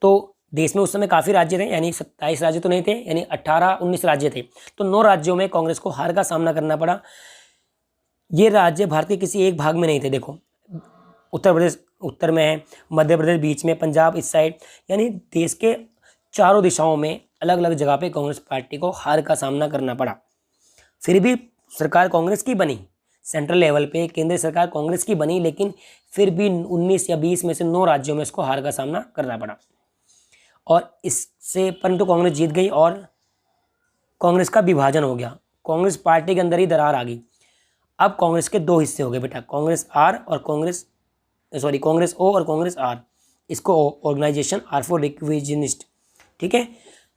तो देश में उस समय काफ़ी राज्य थे, यानी 27 राज्य तो नहीं थे, यानी 18-19 राज्य थे। तो 9 राज्यों में कांग्रेस को हार का सामना करना पड़ा। ये राज्य भारत के किसी एक भाग में नहीं थे। देखो, उत्तर प्रदेश उत्तर में है, मध्य प्रदेश बीच में, पंजाब इस साइड, यानी देश के चारों दिशाओं में अलग अलग जगह पे कांग्रेस पार्टी को हार का सामना करना पड़ा। फिर भी सरकार कांग्रेस की बनी, सेंट्रल लेवल पे केंद्रीय सरकार कांग्रेस की बनी, लेकिन फिर भी 19 या 20 में से 9 राज्यों में इसको हार का सामना करना पड़ा, और इससे परंतु कांग्रेस जीत गई और कांग्रेस का विभाजन हो गया। कांग्रेस पार्टी के अंदर ही दरार आ गई। अब कांग्रेस के 2 हिस्से हो गए बेटा, कांग्रेस ओ और कांग्रेस आर। इसको ऑर्गेनाइजेशन आर फॉर रिविजनिस्ट। ठीक है,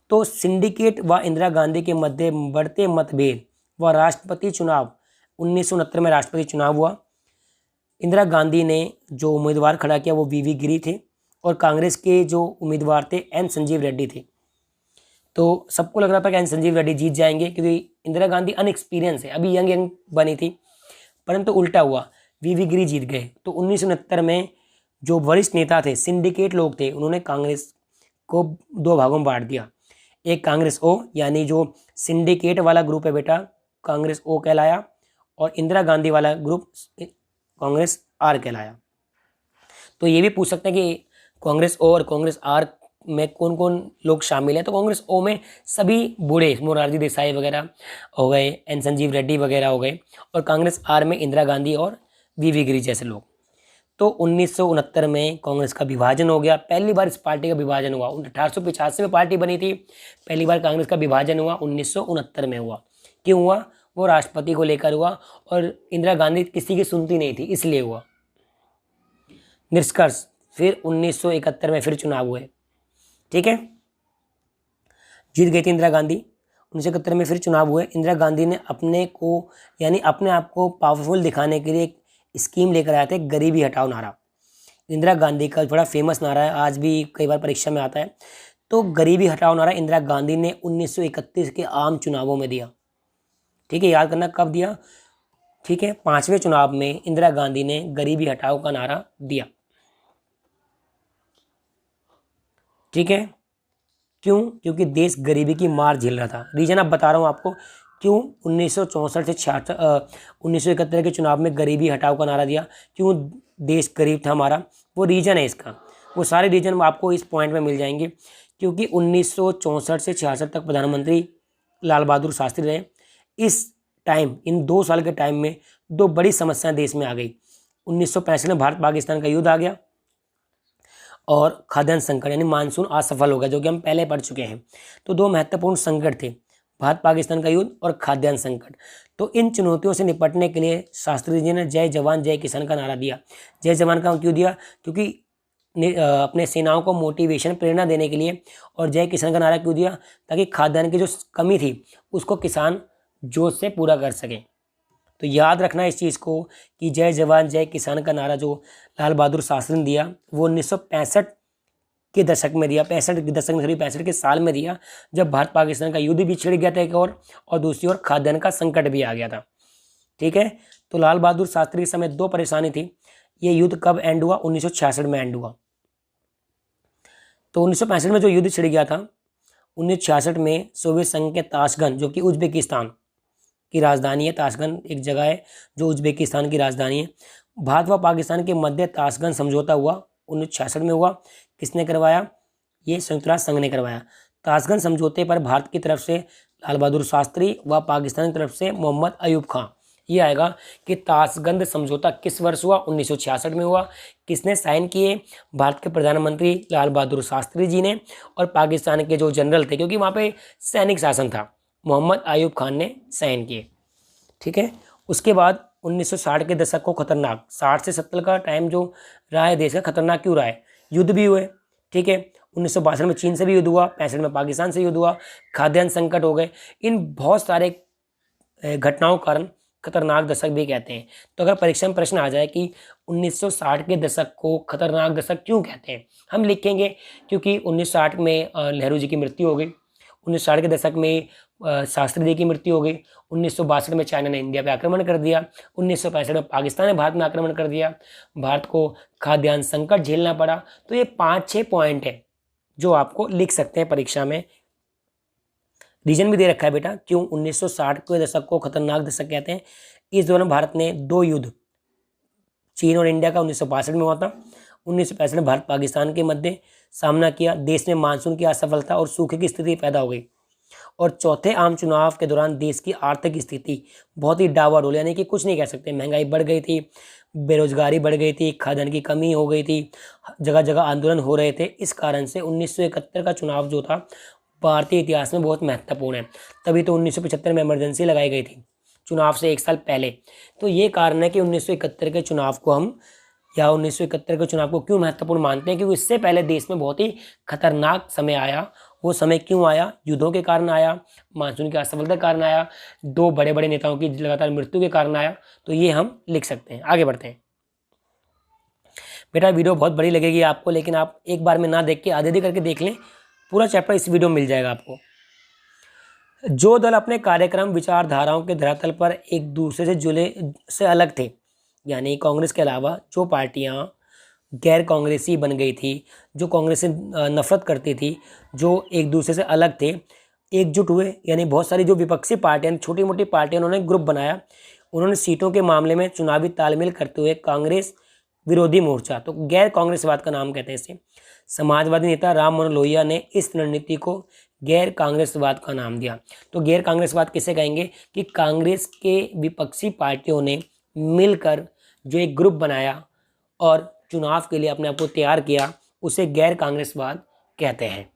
तो सिंडिकेट व इंदिरा गांधी के मध्य बढ़ते मतभेद व राष्ट्रपति चुनाव, 1969 में राष्ट्रपति चुनाव हुआ। इंदिरा गांधी ने जो उम्मीदवार खड़ा किया वो वीवी गिरी थे, और कांग्रेस के जो उम्मीदवार थे एन संजीव रेड्डी थे। तो सबको लग रहा था कि एन संजीव रेड्डी जीत जाएंगे, क्योंकि इंदिरा गांधी अनएक्सपीरियंस है, अभी यंग बनी थी, परंतु उल्टा हुआ, वीवी गिरी जीत गए। तो 1969 में जो वरिष्ठ नेता थे, सिंडिकेट लोग थे, उन्होंने कांग्रेस को दो भागों में बांट दिया। एक कांग्रेस ओ, यानी जो सिंडिकेट वाला ग्रुप है बेटा, कांग्रेस ओ कहलाया, और इंदिरा गांधी वाला ग्रुप कांग्रेस आर कहलाया। तो ये भी पूछ सकते हैं कि कांग्रेस ओ और कांग्रेस आर में कौन कौन लोग शामिल हैं। तो कांग्रेस ओ में सभी बूढ़े, मोरारजी देसाई वगैरह हो गए, एन संजीव रेड्डी वगैरह हो गए, और कांग्रेस आर में इंदिरा गांधी और वीवी गिरी जैसे लोग। तो 1969 में कांग्रेस का विभाजन हो गया, पहली बार इस पार्टी का विभाजन हुआ। 1885 में पार्टी बनी थी, पहली बार कांग्रेस का विभाजन हुआ 1969 में हुआ। क्यों हुआ? वो राष्ट्रपति को लेकर हुआ, और इंदिरा गांधी किसी की सुनती नहीं थी, इसलिए हुआ। निष्कर्ष, फिर 1971 में फिर चुनाव हुए, ठीक है, जीत गई थी इंदिरा गांधी। 1971 में फिर चुनाव हुए। इंदिरा गांधी ने अपने को, यानी अपने आप को पावरफुल दिखाने के लिए एक स्कीम लेकर आए थे, गरीबी हटाओ नारा। इंदिरा गांधी का बड़ा फेमस नारा है, आज भी कई बार परीक्षा में आता है। तो गरीबी हटाओ नारा इंदिरा गांधी ने 1931 के आम चुनावों में दिया, ठीक है, याद करना कब दिया, ठीक है, 5वें चुनाव में इंदिरा गांधी ने गरीबी हटाओ का नारा दिया, ठीक है। क्यों? क्योंकि देश गरीबी की मार झेल रहा था। रीजन अब बता रहा हूँ आपको क्यों 1964 से 1971 के चुनाव में गरीबी हटाओ का नारा दिया, क्यों देश गरीब था हमारा, वो रीजन है इसका। वो सारे रीजन आपको इस पॉइंट में मिल जाएंगे। क्योंकि 1964 से 66 तक प्रधानमंत्री लाल बहादुर शास्त्री रहे। इस टाइम, इन 2 साल के टाइम में 2 बड़ी समस्याएं देश में आ गई। 1965 में भारत पाकिस्तान का युद्ध आ गया, और खाद्यान्न संकट यानी मानसून असफल हो गया, जो कि हम पहले पढ़ चुके हैं। तो 2 महत्वपूर्ण संकट थे, भारत पाकिस्तान का युद्ध और खाद्यान्न संकट। तो इन चुनौतियों से निपटने के लिए शास्त्री जी ने जय जवान जय किसान का नारा दिया। जय जवान का क्यों दिया? क्योंकि अपने सेनाओं को मोटिवेशन, प्रेरणा देने के लिए। और जय किसान का नारा क्यों दिया? ताकि खाद्यान्न की जो कमी थी उसको किसान जोश से पूरा कर सके। तो याद रखना इस चीज़ को कि जय जवान जय किसान का नारा जो लाल बहादुर शास्त्री ने दिया, वो 1965 के दशक में दिया, 65 के दशक में, 65 के साल में दिया, जब भारत पाकिस्तान का युद्ध भी छिड़ गया था एक और दूसरी ओर खाद्यान्न का संकट भी आ गया था, ठीक है। तो लाल बहादुर शास्त्री के समय 2 परेशानी थी। ये युद्ध कब एंड हुआ? 1966 में एंड हुआ। तो 1965 में जो युद्ध छिड़ गया था, 1966 में सोवियत संघ के ताशकंद, जो कि उज्बेकिस्तान की राजधानी है, ताशकंद एक जगह है जो उज्बेकिस्तान की राजधानी है, भारत व पाकिस्तान के मध्य ताशकंद समझौता हुआ 1966 में हुआ। किसने करवाया? ये संयुक्त राष्ट्र संघ ने करवाया। ताशकंद समझौते पर भारत की तरफ से लाल बहादुर शास्त्री व पाकिस्तान की तरफ से मोहम्मद अयूब खां। ये आएगा कि ताशकंद समझौता किस वर्ष हुआ? 1966 में हुआ। किसने साइन किए? भारत के प्रधानमंत्री लाल बहादुर शास्त्री जी ने, और पाकिस्तान के जो जनरल थे, क्योंकि वहाँ पे सैनिक शासन था, मोहम्मद अयूब खान ने साइन किए, ठीक है। उसके बाद 1960 के दशक को खतरनाक, 60 से 70 का टाइम जो रहा है देश का, खतरनाक क्यों रहा है? युद्ध भी हुए, ठीक है। 1962 में चीन से भी युद्ध हुआ, 65 में पाकिस्तान से युद्ध हुआ, खाद्यान्न संकट हो गए। इन बहुत सारे घटनाओं के कारण खतरनाक दशक भी कहते हैं। तो अगर परीक्षा में प्रश्न आ जाए कि 1960 के दशक को खतरनाक दशक क्यों कहते हैं, हम लिखेंगे क्योंकि 1960 में नेहरू जी की मृत्यु हो गई, 1960 के दशक में शास्त्री जी की मृत्यु हो गई, 1962 में चाइना ने इंडिया पे आक्रमण कर दिया, 1965 में पाकिस्तान ने भारत में आक्रमण कर दिया, भारत को खाद्यान्न संकट झेलना पड़ा। तो ये 5-6 पॉइंट है जो आपको लिख सकते हैं परीक्षा में। रीजन भी दे रखा है बेटा क्यों 1960 के दशक को खतरनाक दशक कहते हैं। इस दौरान भारत ने 2 युद्ध, चीन और इंडिया का 1962 में हुआ था, 1965 में भारत पाकिस्तान के मध्य सामना किया। देश में मानसून की असफलता और सूखे की स्थिति पैदा हो गई, और चौथे आम चुनाव के दौरान देश की आर्थिक स्थिति बहुत ही डावाडोल, यानी कि कुछ नहीं कह सकते। महंगाई बढ़ गई थी, बेरोजगारी बढ़ गई थी, खाद्यान्न की कमी हो गई थी, जगह जगह आंदोलन हो रहे थे। इस कारण से 1971 का चुनाव जो था भारतीय इतिहास में बहुत महत्वपूर्ण है। तभी तो 1975 में इमरजेंसी लगाई गई थी, चुनाव से 1 साल पहले। तो ये कारण है कि 1971 के चुनाव को हम, या 1971 के चुनाव को क्यों महत्वपूर्ण मानते हैं, क्योंकि इससे पहले देश में बहुत ही खतरनाक समय आया। वो समय क्यों आया? युद्धों के कारण आया, मानसून की असफलता के कारण आया, 2 बड़े बड़े नेताओं की लगातार मृत्यु के कारण आया। तो ये हम लिख सकते हैं। आगे बढ़ते हैं बेटा। वीडियो बहुत बड़ी लगेगी आपको, लेकिन आप एक बार में ना देख के आधे करके देख लें, पूरा चैप्टर इस वीडियो में मिल जाएगा आपको। जो दल अपने कार्यक्रम विचारधाराओं के धरातल पर एक दूसरे से जुड़े से अलग थे, यानी कांग्रेस के अलावा जो पार्टियां गैर कांग्रेसी बन गई थी, जो कांग्रेस से नफरत करती थी, जो एक दूसरे से अलग थे, एकजुट हुए, यानी बहुत सारी जो विपक्षी पार्टियां, छोटी मोटी पार्टियां, उन्होंने ग्रुप बनाया। उन्होंने सीटों के मामले में चुनावी तालमेल करते हुए कांग्रेस विरोधी मोर्चा, तो गैर कांग्रेसवाद का नाम कहते हैं इसे, समाजवादी नेता राम मनोहर लोहिया ने इस रणनीति को गैर कांग्रेसवाद का नाम दिया। तो गैर कांग्रेसवाद किसे कहेंगे कि कांग्रेस के विपक्षी पार्टियों ने मिलकर जो एक ग्रुप बनाया और चुनाव के लिए अपने आप को तैयार किया, उसे गैर कांग्रेसवाद कहते हैं।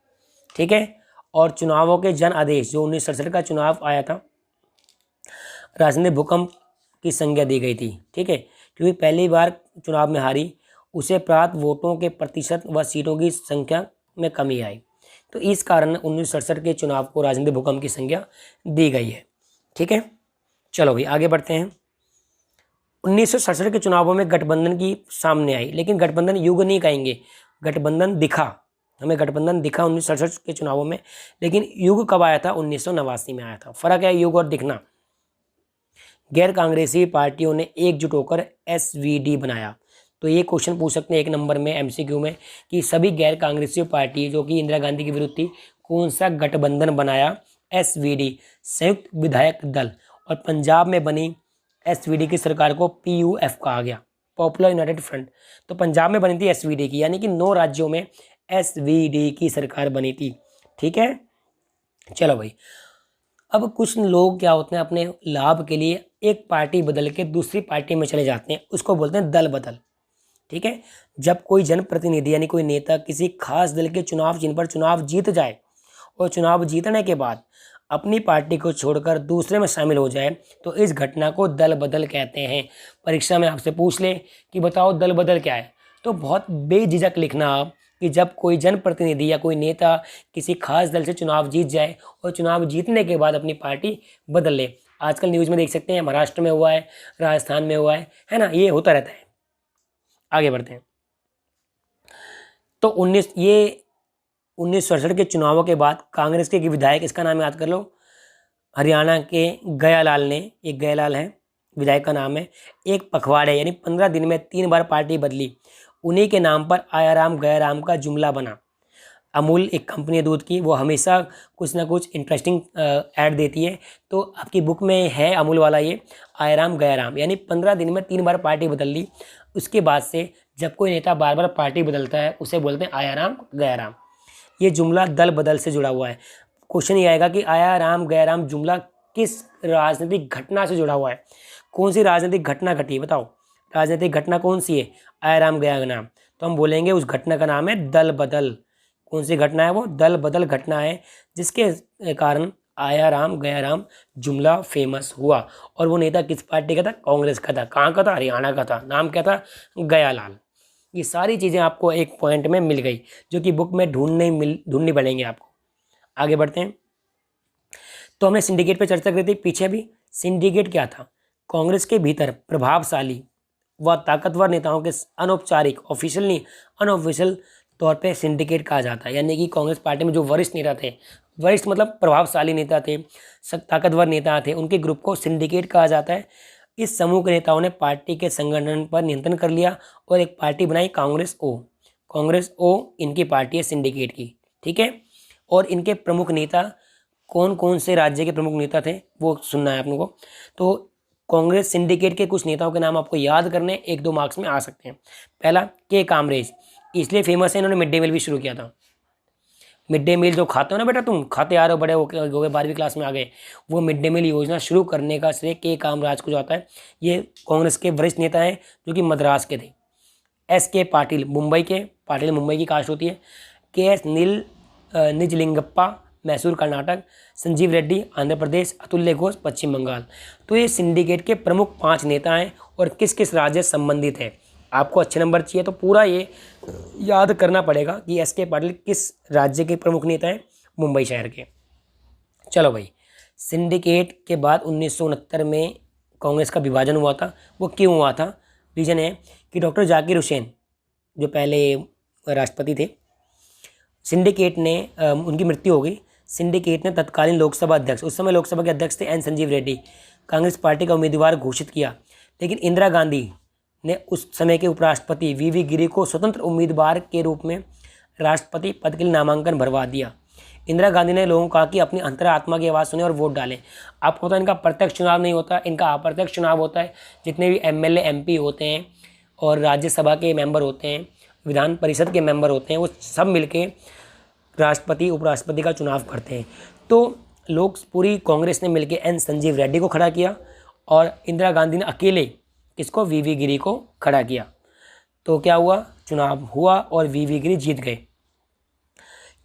ठीक है। और चुनावों के जन आदेश, जो 1967 का चुनाव आया था, राजनीतिक भूकंप की संज्ञा दी गई थी। ठीक है, क्योंकि पहली बार चुनाव में हारी, उसे प्राप्त वोटों के प्रतिशत व सीटों की संख्या में कमी आई, तो इस कारण 1967 के चुनाव को राजनीतिक भूकंप की संज्ञा दी गई है। ठीक है, चलो भाई आगे बढ़ते हैं। 1967 के चुनावों में गठबंधन की सामने आई, लेकिन गठबंधन युग नहीं कहेंगे, गठबंधन दिखा, हमें गठबंधन दिखा 1967 के चुनावों में, लेकिन युग कब आया था? 1989 में आया था। फर्क है युग और दिखना। गैर कांग्रेसी पार्टियों ने एकजुट होकर एसवीडी बनाया। तो ये क्वेश्चन पूछ सकते हैं एक नंबर में एमसीक्यू में कि सभी गैर कांग्रेसी पार्टी जो कि इंदिरा गांधी के विरुद्ध थी, कौन सा गठबंधन बनाया? एसवीडी, संयुक्त विधायक दल। और पंजाब में बनी एसवीडी की सरकार को पीयूएफ कहा गया, पॉपुलर यूनाइटेड फ्रंट। तो पंजाब में बनी थी एसवीडी की, यानी कि 9 राज्यों में एसवीडी की सरकार बनी थी। ठीक है, चलो भाई। अब कुछ लोग क्या होते हैं, अपने लाभ के लिए एक पार्टी बदल के दूसरी पार्टी में चले जाते हैं, उसको बोलते हैं दल बदल। ठीक है, जब कोई जनप्रतिनिधि यानी कोई नेता किसी खास दल के चुनाव चिन्ह पर चुनाव जीत जाए और चुनाव जीतने के बाद अपनी पार्टी को छोड़कर दूसरे में शामिल हो जाए, तो इस घटना को दल बदल कहते हैं। परीक्षा में आपसे पूछ ले कि बताओ दल बदल क्या है, तो बहुत बेझिझक लिखना आप कि जब कोई जनप्रतिनिधि या कोई नेता किसी खास दल से चुनाव जीत जाए और चुनाव जीतने के बाद अपनी पार्टी बदल ले। आजकल न्यूज़ में देख सकते हैं, महाराष्ट्र में हुआ है, राजस्थान में हुआ है ना, ये होता रहता है। आगे बढ़ते हैं। तो 1967 के चुनावों के बाद कांग्रेस के विधायक, इसका नाम याद कर लो, हरियाणा के गयालाल ने, एक गयालाल है विधायक का नाम है, एक पखवाड़े यानी 15 दिन में 3 बार पार्टी बदली। उन्हीं के नाम पर आयाराम गयाराम का जुमला बना। अमूल एक कंपनी है दूध की, वो हमेशा कुछ ना कुछ इंटरेस्टिंग ऐड देती है, तो आपकी बुक में है अमूल वाला ये आयाराम गयाराम, यानी 15 दिन में 3 बार पार्टी बदल ली। उसके बाद से जब कोई नेता बार बार पार्टी बदलता है उसे बोलते हैं आयाराम गयाराम। ये जुमला दल बदल से जुड़ा हुआ है। क्वेश्चन ये आएगा कि आयाराम गयाराम जुमला किस राजनीतिक घटना से जुड़ा हुआ है? कौन सी राजनीतिक घटना घटी, बताओ राजनीतिक घटना कौन सी है? आयाराम गयाराम, तो हम बोलेंगे उस घटना का नाम है दल बदल। कौन सी घटना है वो? दल बदल घटना है, जिसके कारण आयाराम गयाराम जुमला फेमस हुआ। और वो नेता किस पार्टी का था? कांग्रेस का था। कहाँ का था? हरियाणा का था। नाम क्या था? गयालाल। ये सारी चीज़ें आपको एक पॉइंट में मिल गई, जो कि बुक में ढूंढनी पड़ेंगे आपको। आगे बढ़ते हैं। तो हमने सिंडिकेट पे चर्चा करी थी पीछे भी। सिंडिकेट क्या था? कांग्रेस के भीतर प्रभावशाली व ताकतवर नेताओं के अनौपचारिक, ऑफिशियल नहीं अनऑफिशियल तौर पे सिंडिकेट कहा जाता है। यानी कि कांग्रेस पार्टी में जो वरिष्ठ नेता थे, वरिष्ठ मतलब प्रभावशाली नेता थे, ताकतवर नेता थे, उनके ग्रुप को सिंडिकेट कहा जाता है। इस समूह के नेताओं ने पार्टी के संगठन पर नियंत्रण कर लिया और एक पार्टी बनाई, कांग्रेस ओ। कांग्रेस ओ इनकी पार्टी है सिंडिकेट की। ठीक है, और इनके प्रमुख नेता कौन कौन से राज्य के प्रमुख नेता थे वो सुनना है आप लोगों को। तो कांग्रेस सिंडिकेट के कुछ नेताओं के नाम आपको याद करने, 1-2 मार्क्स में आ सकते हैं। पहला के कामरेज, इसलिए फेमस है, इन्होंने मिड डे मील भी शुरू किया था। मिड डे मील जो खाते हो ना बेटा, तुम खाते आ रहे हो, बड़े हो गए 12वीं क्लास में आ गए, वो मिड डे मील योजना शुरू करने का श्रेय के कामराज को जाता है। ये कांग्रेस के वरिष्ठ नेता हैं जो कि मद्रास के थे। एस के पाटिल मुंबई के, पाटिल मुंबई की कास्ट होती है। के एस निजलिंगप्पा मैसूर कर्नाटक, संजीव रेड्डी आंध्र प्रदेश, अतुल्य घोष पश्चिम बंगाल। तो ये सिंडिकेट के प्रमुख 5 नेता हैं। और किस किस राज्य से संबंधित है, आपको अच्छे नंबर चाहिए तो पूरा ये याद करना पड़ेगा कि एस के पाटिल किस राज्य के प्रमुख नेता हैं, मुंबई शहर के। चलो भाई, सिंडिकेट के बाद 1969 में कांग्रेस का विभाजन हुआ था। वो क्यों हुआ था? रीज़न है कि डॉक्टर जाकिर हुसैन जो पहले राष्ट्रपति थे, सिंडिकेट ने उनकी मृत्यु हो गई। सिंडिकेट ने तत्कालीन लोकसभा अध्यक्ष, उस समय लोकसभा के अध्यक्ष थे एन संजीव रेड्डी, कांग्रेस पार्टी का उम्मीदवार घोषित किया। लेकिन इंदिरा गांधी ने उस समय के उपराष्ट्रपति वीवी गिरी को स्वतंत्र उम्मीदवार के रूप में राष्ट्रपति पद के लिए नामांकन भरवा दिया। इंदिरा गांधी ने लोगों को कहा कि अपनी अंतरात्मा की आवाज़ सुने और वोट डालें। आपको पता है इनका प्रत्यक्ष चुनाव नहीं होता, इनका अप्रत्यक्ष चुनाव होता है। जितने भी एमएलए एमपी होते हैं और राज्यसभा के मेंबर होते हैं, विधान परिषद के मेंबर होते हैं, वो सब मिलके राष्ट्रपति उपराष्ट्रपति का चुनाव करते हैं। तो लोग पूरी कांग्रेस ने मिलकर एन संजीव रेड्डी को खड़ा किया और इंदिरा गांधी ने अकेले किसको, वीवी गिरी को खड़ा किया। तो क्या हुआ, चुनाव हुआ और वीवी गिरी जीत गए।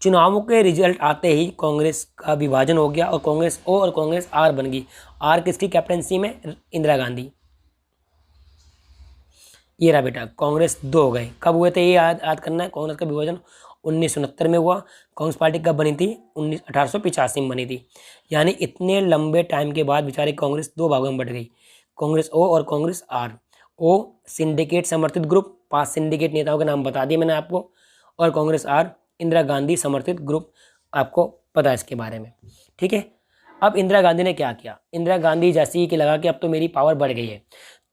चुनावों के रिजल्ट आते ही कांग्रेस का विभाजन हो गया और कांग्रेस ओ और कांग्रेस आर बन गई। आर किसकी कैप्टनसी में, इंदिरा गांधी। ये रहा बेटा, कांग्रेस दो हो गए। कब हुए थे ये याद करना है। कांग्रेस का विभाजन 1969 में हुआ। कांग्रेस पार्टी कब बनी थी, 1885 में बनी थी। यानी इतने लंबे टाइम के बाद बेचारी कांग्रेस दो भागों में बट गई, कांग्रेस ओ और कांग्रेस आर। ओ सिंडिकेट समर्थित ग्रुप, 5 सिंडिकेट नेताओं के नाम बता दिए मैंने आपको, और कांग्रेस आर इंदिरा गांधी समर्थित ग्रुप, आपको पता है इसके बारे में, ठीक है। अब इंदिरा गांधी ने क्या किया, इंदिरा गांधी जैसे ही कि लगा कि अब तो मेरी पावर बढ़ गई है,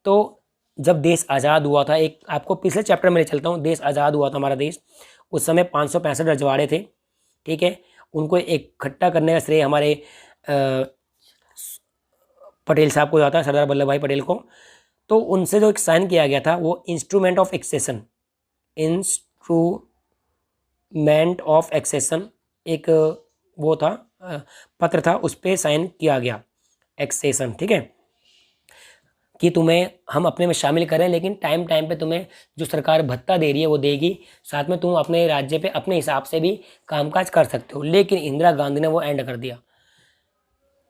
तो जब देश आज़ाद हुआ था, एक आपको पिछले चैप्टर में ले चलता हूँ, देश आज़ाद हुआ था हमारा देश, उस समय 565 रजवाड़े थे, ठीक है। उनको इकट्ठा करने का श्रेय हमारे पटेल साहब को जाता है, सरदार वल्लभ भाई पटेल को। तो उनसे जो एक साइन किया गया था वो instrument of accession, instrument of accession एक वो था, पत्र था, उस पर साइन किया गया, एक्सेशन, ठीक है, कि तुम्हें हम अपने में शामिल करें, लेकिन टाइम टाइम पे तुम्हें जो सरकार भत्ता दे रही है वो देगी, साथ में तुम अपने राज्य पे अपने हिसाब से भी कामकाज कर सकते हो। लेकिन इंदिरा गांधी ने वो एंड कर दिया।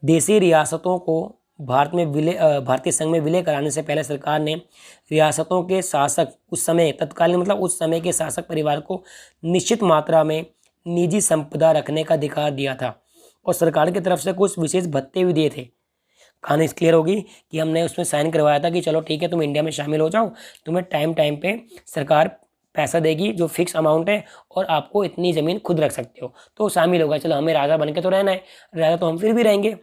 देसी रियासतों को भारतीय संघ में विलय कराने से पहले सरकार ने रियासतों के शासक, उस समय तत्कालीन मतलब उस समय के शासक परिवार को निश्चित मात्रा में निजी संपदा रखने का अधिकार दिया था और सरकार की तरफ से कुछ विशेष भत्ते भी दिए थे। कहानी क्लियर होगी कि हमने उसमें साइन करवाया था कि चलो ठीक है तुम इंडिया में शामिल हो जाओ, तुम्हें टाइम टाइम पे सरकार पैसा देगी जो फिक्स अमाउंट है और आपको इतनी ज़मीन खुद रख सकते हो, तो शामिल होगा। चलो हमें राजा बन के तो रहना है, राजा तो हम फिर भी रहेंगे।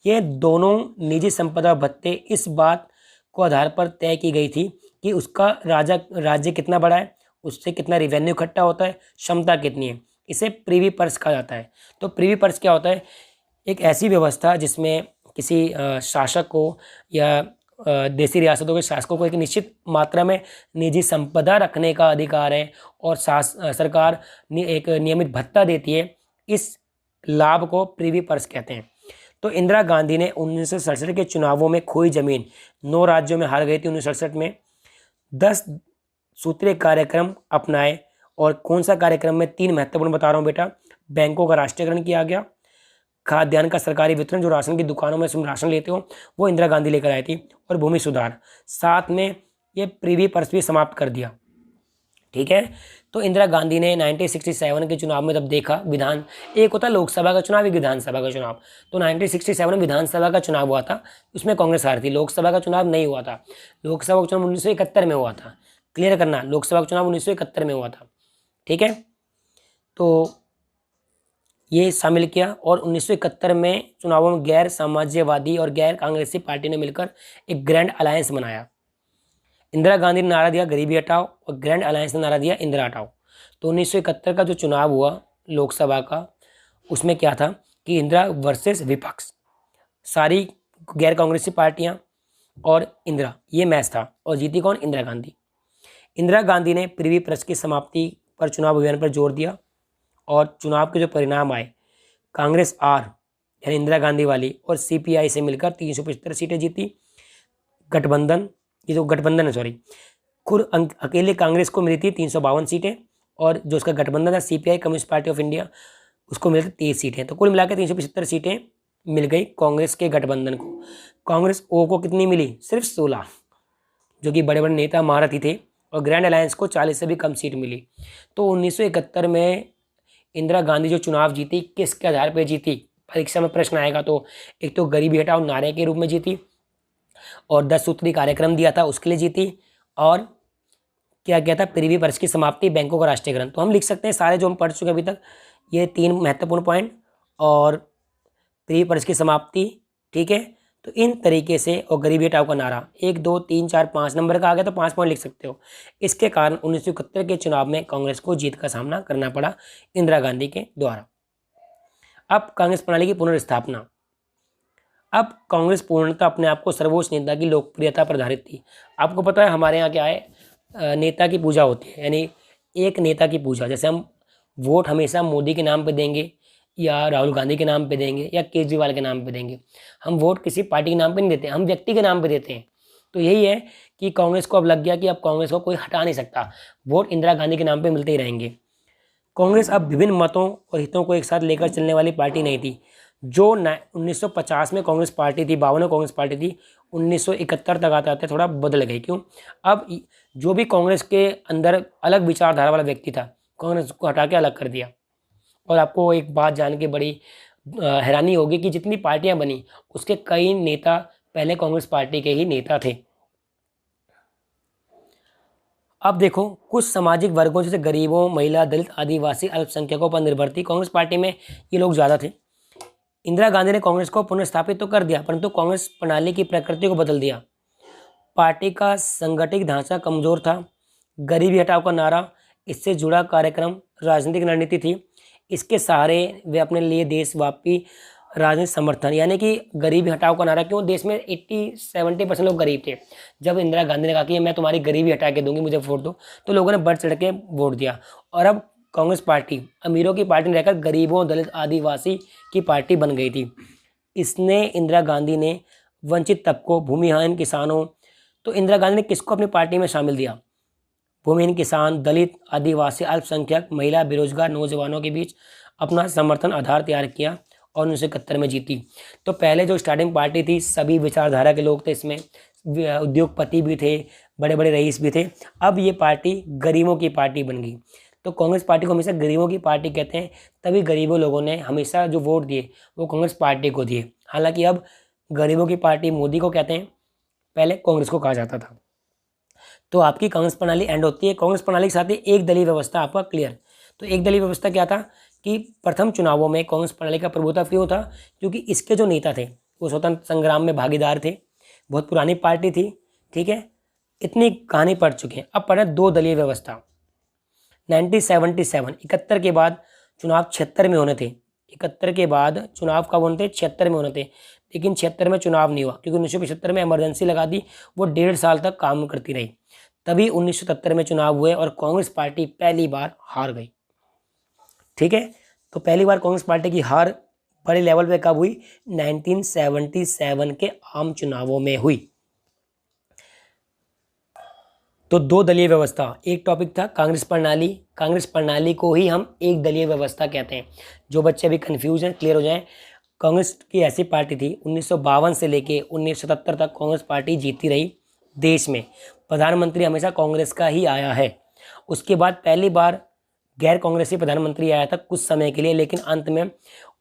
ये दोनों निजी संपदा भत्ते इस बात को आधार पर तय की गई थी कि उसका राज्य कितना बड़ा है, उससे कितना रिवेन्यू इकट्ठा होता है, क्षमता कितनी है। इसे प्रीवी पर्स कहा जाता है। तो प्रीवी पर्स क्या होता है, एक ऐसी व्यवस्था जिसमें किसी शासक को या देसी रियासतों के शासकों को एक निश्चित मात्रा में निजी संपदा रखने का अधिकार है और सरकार एक नियमित भत्ता देती है। इस लाभ को प्रीवी पर्स कहते हैं। तो इंदिरा गांधी ने 1967 के चुनावों में खोई जमीन 9 राज्यों में हार गई थी 1967 में। 10 सूत्रीय कार्यक्रम अपनाए, और कौन सा कार्यक्रम में 3 महत्वपूर्ण बता रहा हूँ बेटा। बैंकों का राष्ट्रीयकरण किया गया, खाद्यान्न का सरकारी वितरण, जो राशन की दुकानों में तुम राशन लेते हो वो इंदिरा गांधी लेकर आई थी, और भूमि सुधार, साथ में ये प्रीवी पर्स भी समाप्त कर दिया, ठीक है। तो इंदिरा गांधी ने 1967 के चुनाव में जब देखा, विधान एक होता है लोकसभा का चुनाव, एक विधानसभा का चुनाव, तो 1967 में विधानसभा का चुनाव हुआ था, उसमें कांग्रेस हारी थी। लोकसभा का चुनाव नहीं हुआ था, लोकसभा का चुनाव 1971 में हुआ था, क्लियर करना, लोकसभा का चुनाव 1971 में हुआ था, ठीक है। तो ये शामिल किया, और 1971 में चुनावों में गैर साम्राज्यवादी और गैर कांग्रेसी पार्टी ने मिलकर एक ग्रैंड अलायंस बनाया। इंदिरा गांधी ने नारा दिया गरीबी हटाओ और ग्रैंड अलायंस ने नारा दिया इंदिरा हटाओ। तो 1971 का जो चुनाव हुआ लोकसभा का, उसमें क्या था कि इंदिरा वर्सेस विपक्ष, सारी गैर कांग्रेसी पार्टियां और इंदिरा, ये मैच था, और जीती कौन, इंदिरा गांधी। इंदिरा गांधी ने प्रीवी पर्स की समाप्ति पर चुनाव अभियान पर जोर दिया, और चुनाव के जो परिणाम आए, कांग्रेस आर यानी इंदिरा गांधी वाली और सीपीआई से मिलकर 375 सीटें जीती। गठबंधन, ये जो गठबंधन है सॉरी, खुद अकेले कांग्रेस को मिली थी 352 सीटें, और जो उसका गठबंधन था CPI communist party of India, उसको मिली थी 23 सीटें। तो कुल मिलाकर 375 सीटें मिल गई कांग्रेस के गठबंधन को। कांग्रेस ओ को कितनी मिली, सिर्फ 16, जो कि बड़े बड़े नेता महारथी थे, और ग्रैंड अलायंस को 40 से भी कम सीट मिली। तो 1971 में इंदिरा गांधी जो चुनाव जीती, किसके आधार पर जीती, परीक्षा में प्रश्न आएगा तो एक तो गरीबी हटाओ नारे के रूप में जीती, और 10 सूत्री कार्यक्रम दिया था उसके लिए जीती, और क्या किया था, प्रीवी पर्स की समाप्ति, बैंकों का राष्ट्रीयकरण। तो हम लिख सकते हैं सारे जो हम पढ़ चुके अभी तक, ये 3 महत्वपूर्ण पॉइंट, और प्री पर्स की समाप्ति, ठीक है। तो इन तरीके से, और गरीबी हटाओ का नारा, 1 2 3 4 5 नंबर का आ गया तो 5 पॉइंट लिख सकते हो। इसके कारण 1971 के चुनाव में कांग्रेस को जीत का सामना करना पड़ा इंदिरा गांधी के द्वारा। अब कांग्रेस प्रणाली की पुनर्स्थापना। अब कांग्रेस पूर्णतः अपने आप को सर्वोच्च नेता की लोकप्रियता पर आधारित थी। आपको पता है हमारे यहाँ क्या है, नेता की पूजा होती है, यानी एक नेता की पूजा। जैसे हम वोट हमेशा मोदी के नाम पे देंगे या राहुल गांधी के नाम पे देंगे या केजरीवाल के नाम पे देंगे। हम वोट किसी पार्टी के नाम पे नहीं देते, हम व्यक्ति के नाम पे देते हैं। तो यही है कि कांग्रेस को अब लग गया कि अब कांग्रेस को कोई हटा नहीं सकता, वोट इंदिरा गांधी के नाम पे मिलते ही रहेंगे। कांग्रेस अब विभिन्न मतों और हितों को एक साथ लेकर चलने वाली पार्टी नहीं थी। जो 1950 में कांग्रेस पार्टी थी, 52 में कांग्रेस पार्टी थी, 1971 तक आते आते थोड़ा बदल गई। क्यों? अब जो भी कांग्रेस के अंदर अलग विचारधारा वाला व्यक्ति था, कांग्रेस को हटा के अलग कर दिया। और आपको एक बात जान के बड़ी हैरानी होगी कि जितनी पार्टियां बनी उसके कई नेता पहले कांग्रेस पार्टी के ही नेता थे। अब देखो, कुछ सामाजिक वर्गों जैसे गरीबों, महिला, दलित, आदिवासी, अल्पसंख्यकों पर निर्भर थी कांग्रेस पार्टी में, ये लोग ज़्यादा थे। इंदिरा गांधी ने कांग्रेस को पुनर्स्थापित तो कर दिया, परंतु कांग्रेस प्रणाली की प्रकृति को बदल दिया। पार्टी का संगठित ढांचा कमजोर था। गरीबी हटाओ का नारा, इससे जुड़ा कार्यक्रम राजनीतिक रणनीति थी। इसके सहारे वे अपने लिए देशव्यापी राजनीतिक समर्थन, यानी कि गरीबी हटाओ का नारा, क्यों? देश में 80-70% लोग गरीब थे। जब इंदिरा गांधी ने कहा कि मैं तुम्हारी गरीबी हटा के दूंगी, मुझे वोट दो, तो लोगों ने बढ़ चढ़ के वोट दिया। और अब कांग्रेस पार्टी अमीरों की पार्टी रहकर गरीबों, दलित, आदिवासी की पार्टी बन गई थी। इसने इंदिरा गांधी ने वंचित तबकों, भूमिहीन किसानों, तो इंदिरा गांधी ने किसको अपनी पार्टी में शामिल दिया? भूमिहीन किसान, दलित, आदिवासी, अल्पसंख्यक, महिला, बेरोजगार, नौजवानों के बीच अपना समर्थन आधार तैयार किया और 1971 में जीती। तो पहले जो स्टार्टिंग पार्टी थी, सभी विचारधारा के लोग थे, इसमें उद्योगपति भी थे, बड़े बड़े रईस भी थे। अब ये पार्टी गरीबों की पार्टी बन गई। तो कांग्रेस पार्टी को हमेशा गरीबों की पार्टी कहते हैं, तभी गरीबों लोगों ने हमेशा जो वोट दिए वो कांग्रेस पार्टी को दिए। हालांकि अब गरीबों की पार्टी मोदी को कहते हैं, पहले कांग्रेस को कहा जाता था। तो आपकी कांग्रेस प्रणाली एंड होती है। कांग्रेस प्रणाली के साथ ही एक दलीय व्यवस्था आपका क्लियर। तो एक दलीय व्यवस्था क्या था कि प्रथम चुनावों में कांग्रेस प्रणाली का प्रभुत्व क्यों था? क्योंकि इसके जो नेता थे वो स्वतंत्र संग्राम में भागीदार थे, बहुत पुरानी पार्टी थी, ठीक है। इतनी कहानी पढ़ चुके हैं। अब पढ़े दो दलीय व्यवस्था। 1977 71 के बाद चुनाव 76 में होने थे। 71 के बाद चुनाव कब होने थे? 76 में होने थे। लेकिन 76 में चुनाव नहीं हुआ क्योंकि 1975 में इमरजेंसी लगा दी, वो 1.5 साल तक काम करती रही। तभी 1977 में चुनाव हुए और कांग्रेस पार्टी पहली बार हार गई, ठीक है। तो पहली बार कांग्रेस पार्टी की हार बड़े लेवल पे कब हुई? 1977 के आम चुनावों में हुई। तो दो दलीय व्यवस्था, एक टॉपिक था कांग्रेस प्रणाली। कांग्रेस प्रणाली को ही हम एक दलीय व्यवस्था कहते हैं। जो बच्चे अभी कंफ्यूज हैं, क्लियर हो जाएं। कांग्रेस की ऐसी पार्टी थी, 1952 से लेके 1977 तक कांग्रेस पार्टी जीती रही देश में। प्रधानमंत्री हमेशा कांग्रेस का ही आया है। उसके बाद पहली बार गैर कांग्रेसी प्रधानमंत्री आया था कुछ समय के लिए, लेकिन अंत में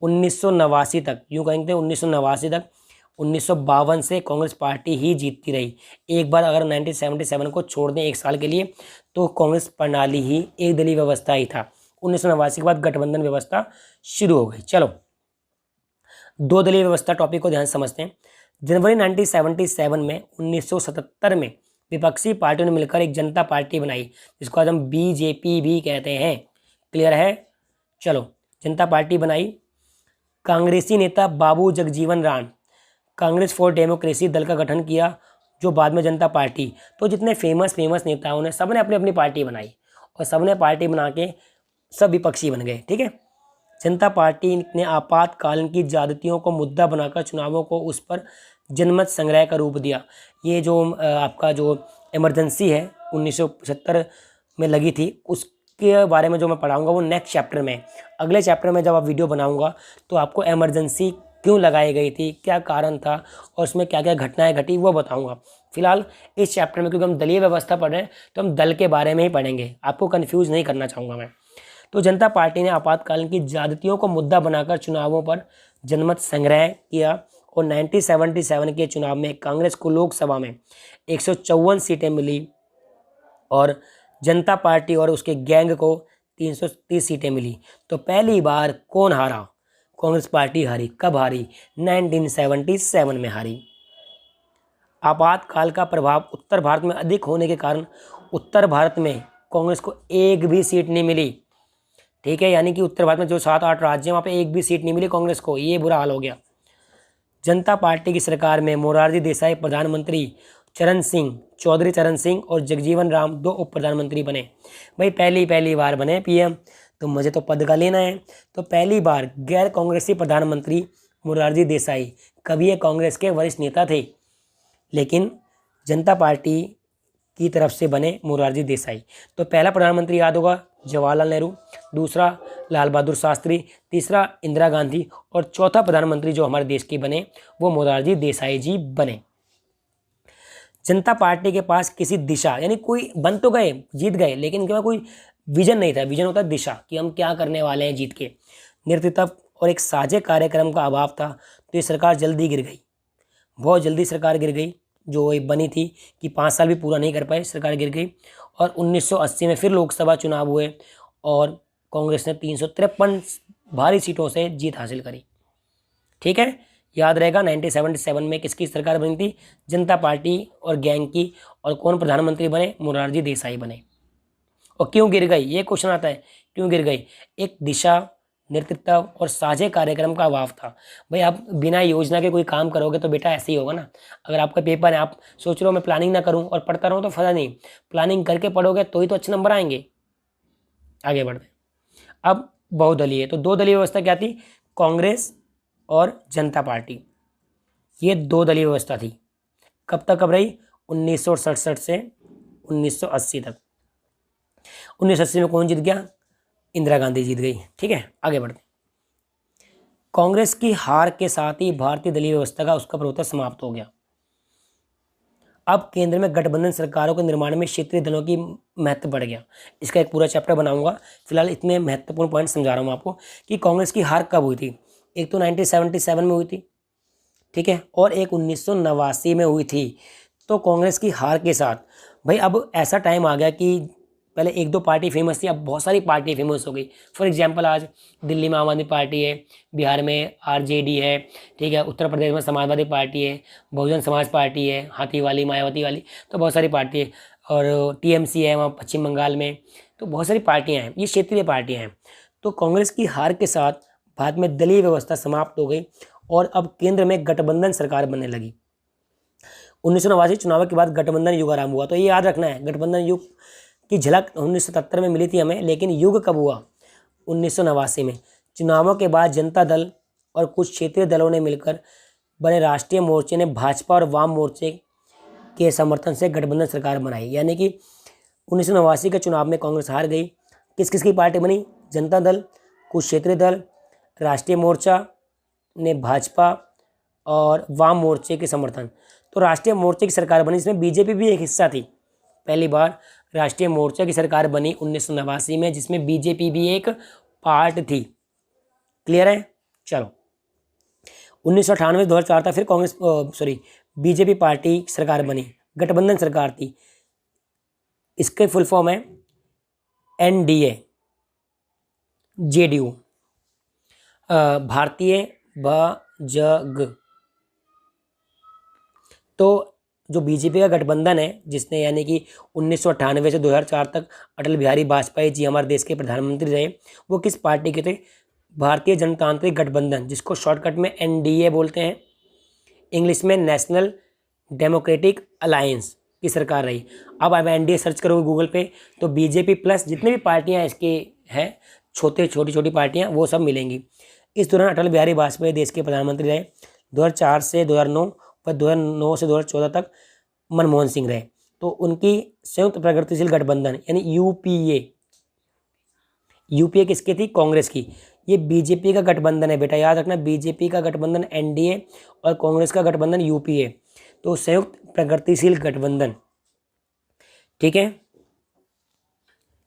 1989 तक, यूँ कहेंगे 1989 तक, 1952 से कांग्रेस पार्टी ही जीतती रही। एक बार अगर 1977 को छोड़ दें एक साल के लिए, तो कांग्रेस प्रणाली ही एक दलीय व्यवस्था ही था। 1989 के बाद गठबंधन व्यवस्था शुरू हो गई। चलो, दो दलीय व्यवस्था टॉपिक को ध्यान से समझते हैं। जनवरी 1977 में 1977 में विपक्षी पार्टियों ने मिलकर एक जनता पार्टी बनाई, जिसको आज हम बीजेपी भी कहते हैं। क्लियर है? चलो, जनता पार्टी बनाई। कांग्रेसी नेता बाबू जगजीवन राम, कांग्रेस फॉर डेमोक्रेसी दल का गठन किया, जो बाद में जनता पार्टी। तो जितने फेमस नेताओं ने, सबने अपनी अपनी पार्टी बनाई और सबने पार्टी बना के सब विपक्षी बन गए, ठीक है। जनता पार्टी ने आपातकालीन की ज्यादतियों को मुद्दा बनाकर चुनावों को उस पर जनमत संग्रह का रूप दिया। ये जो आपका जो इमरजेंसी है 1975 में लगी थी, उसके बारे में जो मैं पढ़ाऊंगा वो नेक्स्ट चैप्टर में। अगले चैप्टर में जब आप वीडियो बनाऊंगा तो आपको इमरजेंसी क्यों लगाई गई थी, क्या कारण था और उसमें क्या क्या घटनाएं घटी, वो बताऊंगा। फिलहाल इस चैप्टर में, क्योंकि हम दलीय व्यवस्था पढ़ रहे हैं, तो हम दल के बारे में ही पढ़ेंगे, आपको कन्फ्यूज़ नहीं करना चाहूँगा मैं। तो जनता पार्टी ने आपातकालीन की ज्यादतियों को मुद्दा बनाकर चुनावों पर जनमत संग्रह किया और 1977 के चुनाव में कांग्रेस को लोकसभा में 154 सीटें मिली और जनता पार्टी और उसके गैंग को 330 सीटें मिली। तो पहली बार कौन हारा? कांग्रेस पार्टी हारी। कब हारी? 1977 में हारी। आपातकाल का प्रभाव उत्तर भारत में अधिक होने के कारण उत्तर भारत में कांग्रेस को एक भी सीट नहीं मिली। ठीक है, यानी कि उत्तर भारत में जो 7-8 राज्य हैं वहाँ पे एक भी सीट नहीं मिली कांग्रेस को। ये बुरा हाल हो गया। जनता पार्टी की सरकार में मोरारजी देसाई प्रधानमंत्री, चौधरी चरण सिंह और जगजीवन राम 2 उप प्रधानमंत्री बने। भाई पहली बार बने पीएम, तो मुझे तो पद का लेना है। तो पहली बार गैर कांग्रेसी प्रधानमंत्री मोरारजी देसाई। कभी ये कांग्रेस के वरिष्ठ नेता थे, लेकिन जनता पार्टी की तरफ से बने मोरारजी देसाई। तो पहला प्रधानमंत्री याद होगा जवाहरलाल नेहरू, दूसरा लाल बहादुर शास्त्री, तीसरा इंदिरा गांधी और चौथा प्रधानमंत्री जो हमारे देश के बने वो मोरारजी देसाई जी बने। जनता पार्टी के पास किसी दिशा, यानी कोई बन तो गए, जीत गए, लेकिन इनके पास कोई विजन नहीं था। विजन होता है दिशा, कि हम क्या करने वाले हैं जीत के। नेतृत्व और एक साझे कार्यक्रम का अभाव था, तो ये सरकार जल्दी गिर गई। बहुत जल्दी सरकार गिर गई। जो ये बनी थी कि 5 साल भी पूरा नहीं कर पाए, सरकार गिर गई। और 1980 में फिर लोकसभा चुनाव हुए और कांग्रेस ने 353 भारी सीटों से जीत हासिल करी। ठीक है, याद रहेगा 1977 में किसकी सरकार बनी थी? जनता पार्टी और गैंग की। और कौन प्रधानमंत्री बने? मोरारजी देसाई बने। और क्यों गिर गई, ये क्वेश्चन आता है, क्यों गिर गई? एक दिशा, नेतृत्व और साझे कार्यक्रम का अभाव था। भाई आप बिना योजना के कोई काम करोगे तो बेटा ऐसे ही होगा ना। अगर आपका पेपर है, आप सोच रहे हो मैं प्लानिंग ना करूं और पढ़ता रहूं तो फायदा नहीं। प्लानिंग करके पढ़ोगे तो ही तो अच्छे नंबर आएंगे। आगे बढ़ते। अब बहुदलीय, तो 2 दलीय व्यवस्था क्या थी? कांग्रेस और जनता पार्टी, ये 2 दलीय व्यवस्था थी। कब तक कब रही? 1967 से 1980 तक। 1980 में कौन जीत गया? इंदिरा गांधी जीत गई। ठीक है, आगे बढ़ते। कांग्रेस की हार के साथ ही भारतीय दलीय व्यवस्था का उसका प्रभुत्व समाप्त हो गया। अब केंद्र में गठबंधन सरकारों के निर्माण में क्षेत्रीय दलों की महत्व बढ़ गया। इसका एक पूरा चैप्टर बनाऊंगा, फिलहाल इतने महत्वपूर्ण पॉइंट समझा रहा हूं आपको कि कांग्रेस की हार कब हुई थी। एक तो 1977 में हुई थी, ठीक है, और एक 1989 में हुई थी। तो कांग्रेस की हार के साथ भाई अब ऐसा टाइम आ गया कि पहले 1-2 पार्टी फेमस थी, अब बहुत सारी पार्टी फेमस हो गई। फॉर एग्जांपल आज दिल्ली में आम आदमी पार्टी है, बिहार में आरजेडी है, ठीक है, उत्तर प्रदेश में समाजवादी पार्टी है, बहुजन समाज पार्टी है, हाथी वाली, मायावती वाली, तो बहुत सारी पार्टी है। और टीएमसी है वहाँ पश्चिम बंगाल में, तो बहुत सारी पार्टियाँ हैं, ये क्षेत्रीय पार्टियाँ हैं। तो कांग्रेस की हार के साथ भारत में दलीय व्यवस्था समाप्त हो गई और अब केंद्र में गठबंधन सरकार बनने लगी। 1989 चुनाव के बाद गठबंधन युग आरंभ हुआ। तो ये याद रखना है, गठबंधन युग की झलक 1977 में मिली थी हमें, लेकिन युग कब हुआ? 1989 में। चुनावों के बाद जनता दल और कुछ क्षेत्रीय दलों ने मिलकर बने राष्ट्रीय मोर्चे ने भाजपा और वाम मोर्चे के समर्थन से गठबंधन सरकार बनाई। यानी कि 1989 के चुनाव में कांग्रेस हार गई। किस किस की पार्टी बनी? जनता दल, कुछ क्षेत्रीय दल, राष्ट्रीय मोर्चा ने भाजपा और वाम मोर्चे के समर्थन। तो राष्ट्रीय मोर्चे की सरकार बनी, जिसमें बीजेपी भी एक हिस्सा थी। पहली बार राष्ट्रीय मोर्चा की सरकार बनी 1989 में, जिसमें बीजेपी भी एक पार्ट थी। क्लियर है? चलो 1998 2004 तक फिर बीजेपी पार्टी सरकार बनी, गठबंधन सरकार थी। इसके फुल फॉर्म है एनडीए, जेडीयू, भारतीय बजग। तो जो बीजेपी का गठबंधन है, जिसने यानी कि 1998 से 2004 तक अटल बिहारी वाजपेयी जी हमारे देश के प्रधानमंत्री रहे, वो किस पार्टी के थे? भारतीय जनतांत्रिक गठबंधन, जिसको शॉर्टकट में एनडीए बोलते हैं, इंग्लिश में नेशनल डेमोक्रेटिक अलायंस की सरकार रही। अब आप एनडीए सर्च करोगे गूगल पे तो बीजेपी प्लस जितनी भी पार्टियां इसके हैं, छोटी छोटी पार्टियां, वो सब मिलेंगी। इस दौरान अटल बिहारी वाजपेयी देश के प्रधानमंत्री रहे। 2004 से 2009 पर 2009 से 2014 तक मनमोहन सिंह रहे। तो उनकी संयुक्त प्रगतिशील गठबंधन यानी यूपीए किसकी थी? कांग्रेस की। ये बीजेपी का गठबंधन है बेटा, याद रखना, बीजेपी का गठबंधन एनडीए और कांग्रेस का गठबंधन यूपीए। तो संयुक्त प्रगतिशील गठबंधन, ठीक है।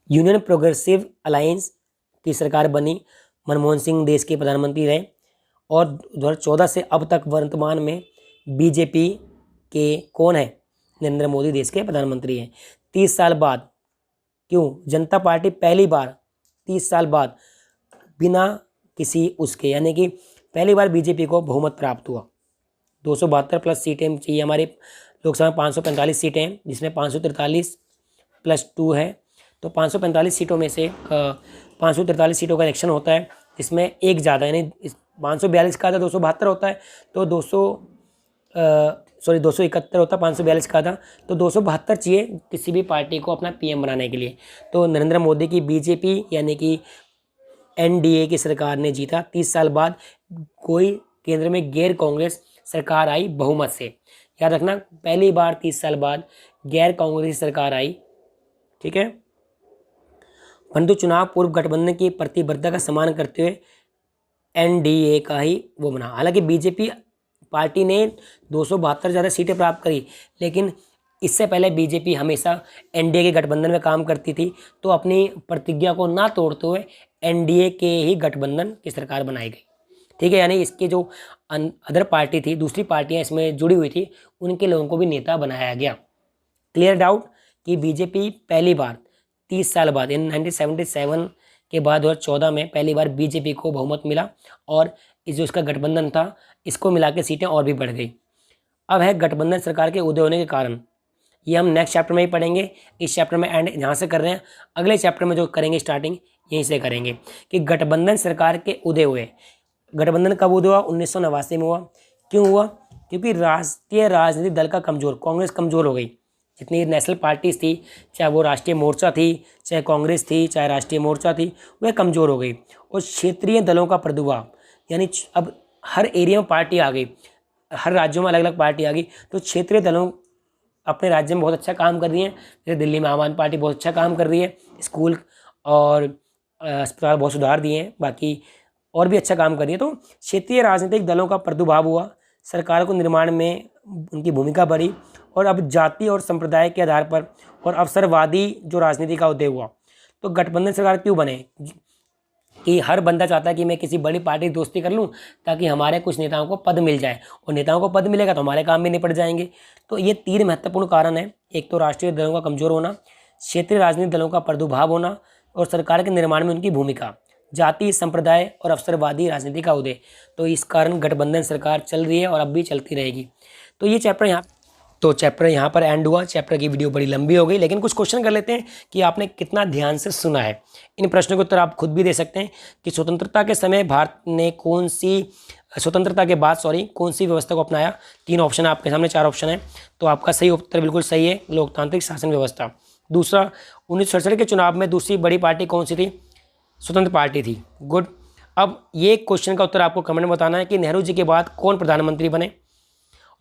यूनियन प्रोग्रेसिव अलायंस की सरकार बनी, मनमोहन सिंह देश के प्रधानमंत्री रहे और 2014 से अब तक वर्तमान में बीजेपी के कौन है? नरेंद्र मोदी देश के प्रधानमंत्री हैं। 30 साल बाद, क्यों? जनता पार्टी पहली बार 30 साल बाद बिना किसी उसके, यानी कि पहली बार बीजेपी को बहुमत प्राप्त हुआ। 272 प्लस सीटें चाहिए हमारे लोकसभा में, 545 सीटें हैं जिसमें 543 प्लस 2 है, तो 545 सीटों में से 543 सीटों का इलेक्शन होता है, जिसमें एक ज़्यादा, यानी 542 का था 272 होता है, तो 271 होता है, 542 का था, तो 272 चाहिए किसी भी पार्टी को अपना पीएम बनाने के लिए। तो नरेंद्र मोदी की बीजेपी यानी कि एनडीए की सरकार ने जीता। 30 साल बाद कोई केंद्र में गैर कांग्रेस सरकार आई बहुमत से, याद रखना, पहली बार 30 साल बाद गैर कांग्रेसी सरकार आई, ठीक है। परंतु चुनाव पूर्व गठबंधन की प्रतिबद्धता का सम्मान करते हुए एनडीए का ही वो बना। हालांकि बीजेपी पार्टी ने 272 ज़्यादा सीटें प्राप्त करी, लेकिन इससे पहले बीजेपी हमेशा एनडीए के गठबंधन में काम करती थी, तो अपनी प्रतिज्ञा को ना तोड़ते हुए एनडीए के ही गठबंधन की सरकार बनाई गई, ठीक है। यानी इसके जो अदर पार्टी थी, दूसरी पार्टियां इसमें जुड़ी हुई थी, उनके लोगों को भी नेता बनाया गया। क्लियर डाउट कि बीजेपी पहली बार 30 साल बाद, इन 1977 के बाद 2014 में पहली बार बीजेपी को बहुमत मिला, और इस जो इसका गठबंधन था इसको मिला के सीटें और भी बढ़ गई। अब है गठबंधन सरकार के उदय होने के कारण, ये हम नेक्स्ट चैप्टर में ही पढ़ेंगे। इस चैप्टर में एंड यहाँ से कर रहे हैं, अगले चैप्टर में जो करेंगे स्टार्टिंग यहीं से करेंगे कि गठबंधन सरकार के उदय हुए। गठबंधन कब उदय हुआ? 1989 में हुआ। क्यों हुआ? क्योंकि राष्ट्रीय राजनीतिक दल का कमजोर, कांग्रेस कमजोर हो गई। जितनी नेशनल पार्टीज थी, चाहे वो राष्ट्रीय मोर्चा थी, चाहे कांग्रेस थी, चाहे राष्ट्रीय मोर्चा थी, वह कमजोर हो गई। और क्षेत्रीय दलों का प्रादुर्भाव, यानी अब हर एरिया में पार्टी आ गई, हर राज्यों में अलग अलग पार्टी आ गई, तो क्षेत्रीय दलों अपने राज्य में बहुत अच्छा काम कर रही हैं। जैसे दिल्ली में आम आदमी पार्टी बहुत अच्छा काम कर रही है, स्कूल और अस्पताल बहुत सुधार दिए हैं, बाकी और भी अच्छा काम कर रही है। तो क्षेत्रीय राजनीतिक दलों का प्रादुर्भाव हुआ, सरकार को निर्माण में उनकी भूमिका बढ़ी, और अब जाति और संप्रदाय के आधार पर और अवसरवादी जो राजनीति का उदय हुआ। तो गठबंधन सरकार क्यों बने? कि हर बंदा चाहता है कि मैं किसी बड़ी पार्टी की दोस्ती कर लूं ताकि हमारे कुछ नेताओं को पद मिल जाए, और नेताओं को पद मिलेगा तो हमारे काम भी निपट जाएंगे। तो ये 3 महत्वपूर्ण कारण है, एक तो राष्ट्रीय दलों का कमजोर होना, क्षेत्रीय राजनीतिक दलों का प्रादुर्भाव होना, और सरकार के निर्माण में उनकी भूमिका, जाति संप्रदाय और अवसरवादी राजनीति का उदय। तो इस कारण गठबंधन सरकार चल रही है और अब भी चलती रहेगी। तो ये चैप्टर यहाँ पर एंड हुआ। चैप्टर की वीडियो बड़ी लंबी हो गई, लेकिन कुछ क्वेश्चन कर लेते हैं कि आपने कितना ध्यान से सुना है। इन प्रश्नों के उत्तर आप खुद भी दे सकते हैं कि स्वतंत्रता के समय भारत ने स्वतंत्रता के बाद कौन सी व्यवस्था को अपनाया। 3 ऑप्शन है आपके सामने, 4 ऑप्शन है, तो आपका सही उत्तर बिल्कुल सही है, लोकतांत्रिक शासन व्यवस्था। दूसरा, 1967 के चुनाव में दूसरी बड़ी पार्टी कौन सी थी? स्वतंत्र पार्टी थी। गुड। अब ये क्वेश्चन का उत्तर आपको कमेंट में बताना है कि नेहरू जी के बाद कौन प्रधानमंत्री बने,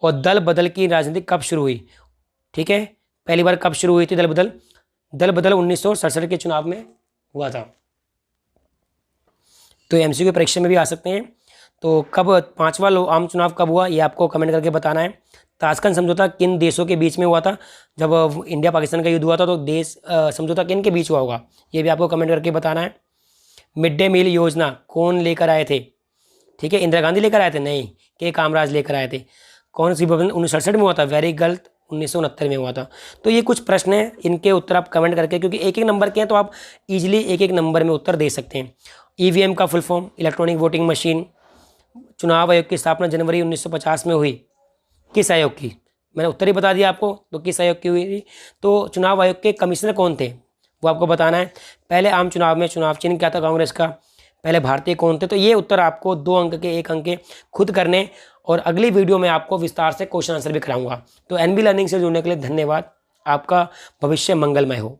और दल बदल की राजनीति कब शुरू हुई। ठीक है, पहली बार कब शुरू हुई थी दल बदल? दल बदल 1967 के चुनाव में हुआ था। तो एमसीक्यू परीक्षा में भी आ सकते हैं। तो कब 5वां आम चुनाव कब हुआ, ये आपको कमेंट करके बताना है। ताशकंद समझौता किन देशों के बीच में हुआ था? जब इंडिया पाकिस्तान का युद्ध हुआ था तो देश समझौता किन के बीच हुआ होगा, ये भी आपको कमेंट करके बताना है। मिड डे मील योजना कौन लेकर आए थे? ठीक है, इंदिरा गांधी लेकर आए थे? नहीं, के कामराज लेकर आए थे। कौन सी विभाजन 1967 में हुआ था? वेरी गलत, 1969 में हुआ था। तो ये कुछ प्रश्न हैं, इनके उत्तर आप कमेंट करके, क्योंकि एक एक नंबर के हैं तो आप इजीली एक एक नंबर में उत्तर दे सकते हैं। ईवीएम का full form, electronic voting machine. चुनाव आयोग की स्थापना जनवरी 1950 में हुई, किस आयोग की? मैंने उत्तर ही बता दिया आपको, तो किस आयोग की हुई थी? तो चुनाव आयोग के कमिश्नर कौन थे वो आपको बताना है। पहले आम चुनाव में चुनाव चिन्ह क्या था कांग्रेस का? पहले भारतीय कौन थे? तो ये उत्तर आपको 2 अंक के 1 अंक के खुद करने, और अगली वीडियो में आपको विस्तार से क्वेश्चन आंसर भी कराऊंगा। तो एनबी लर्निंग से जुड़ने के लिए धन्यवाद। आपका भविष्य मंगलमय हो।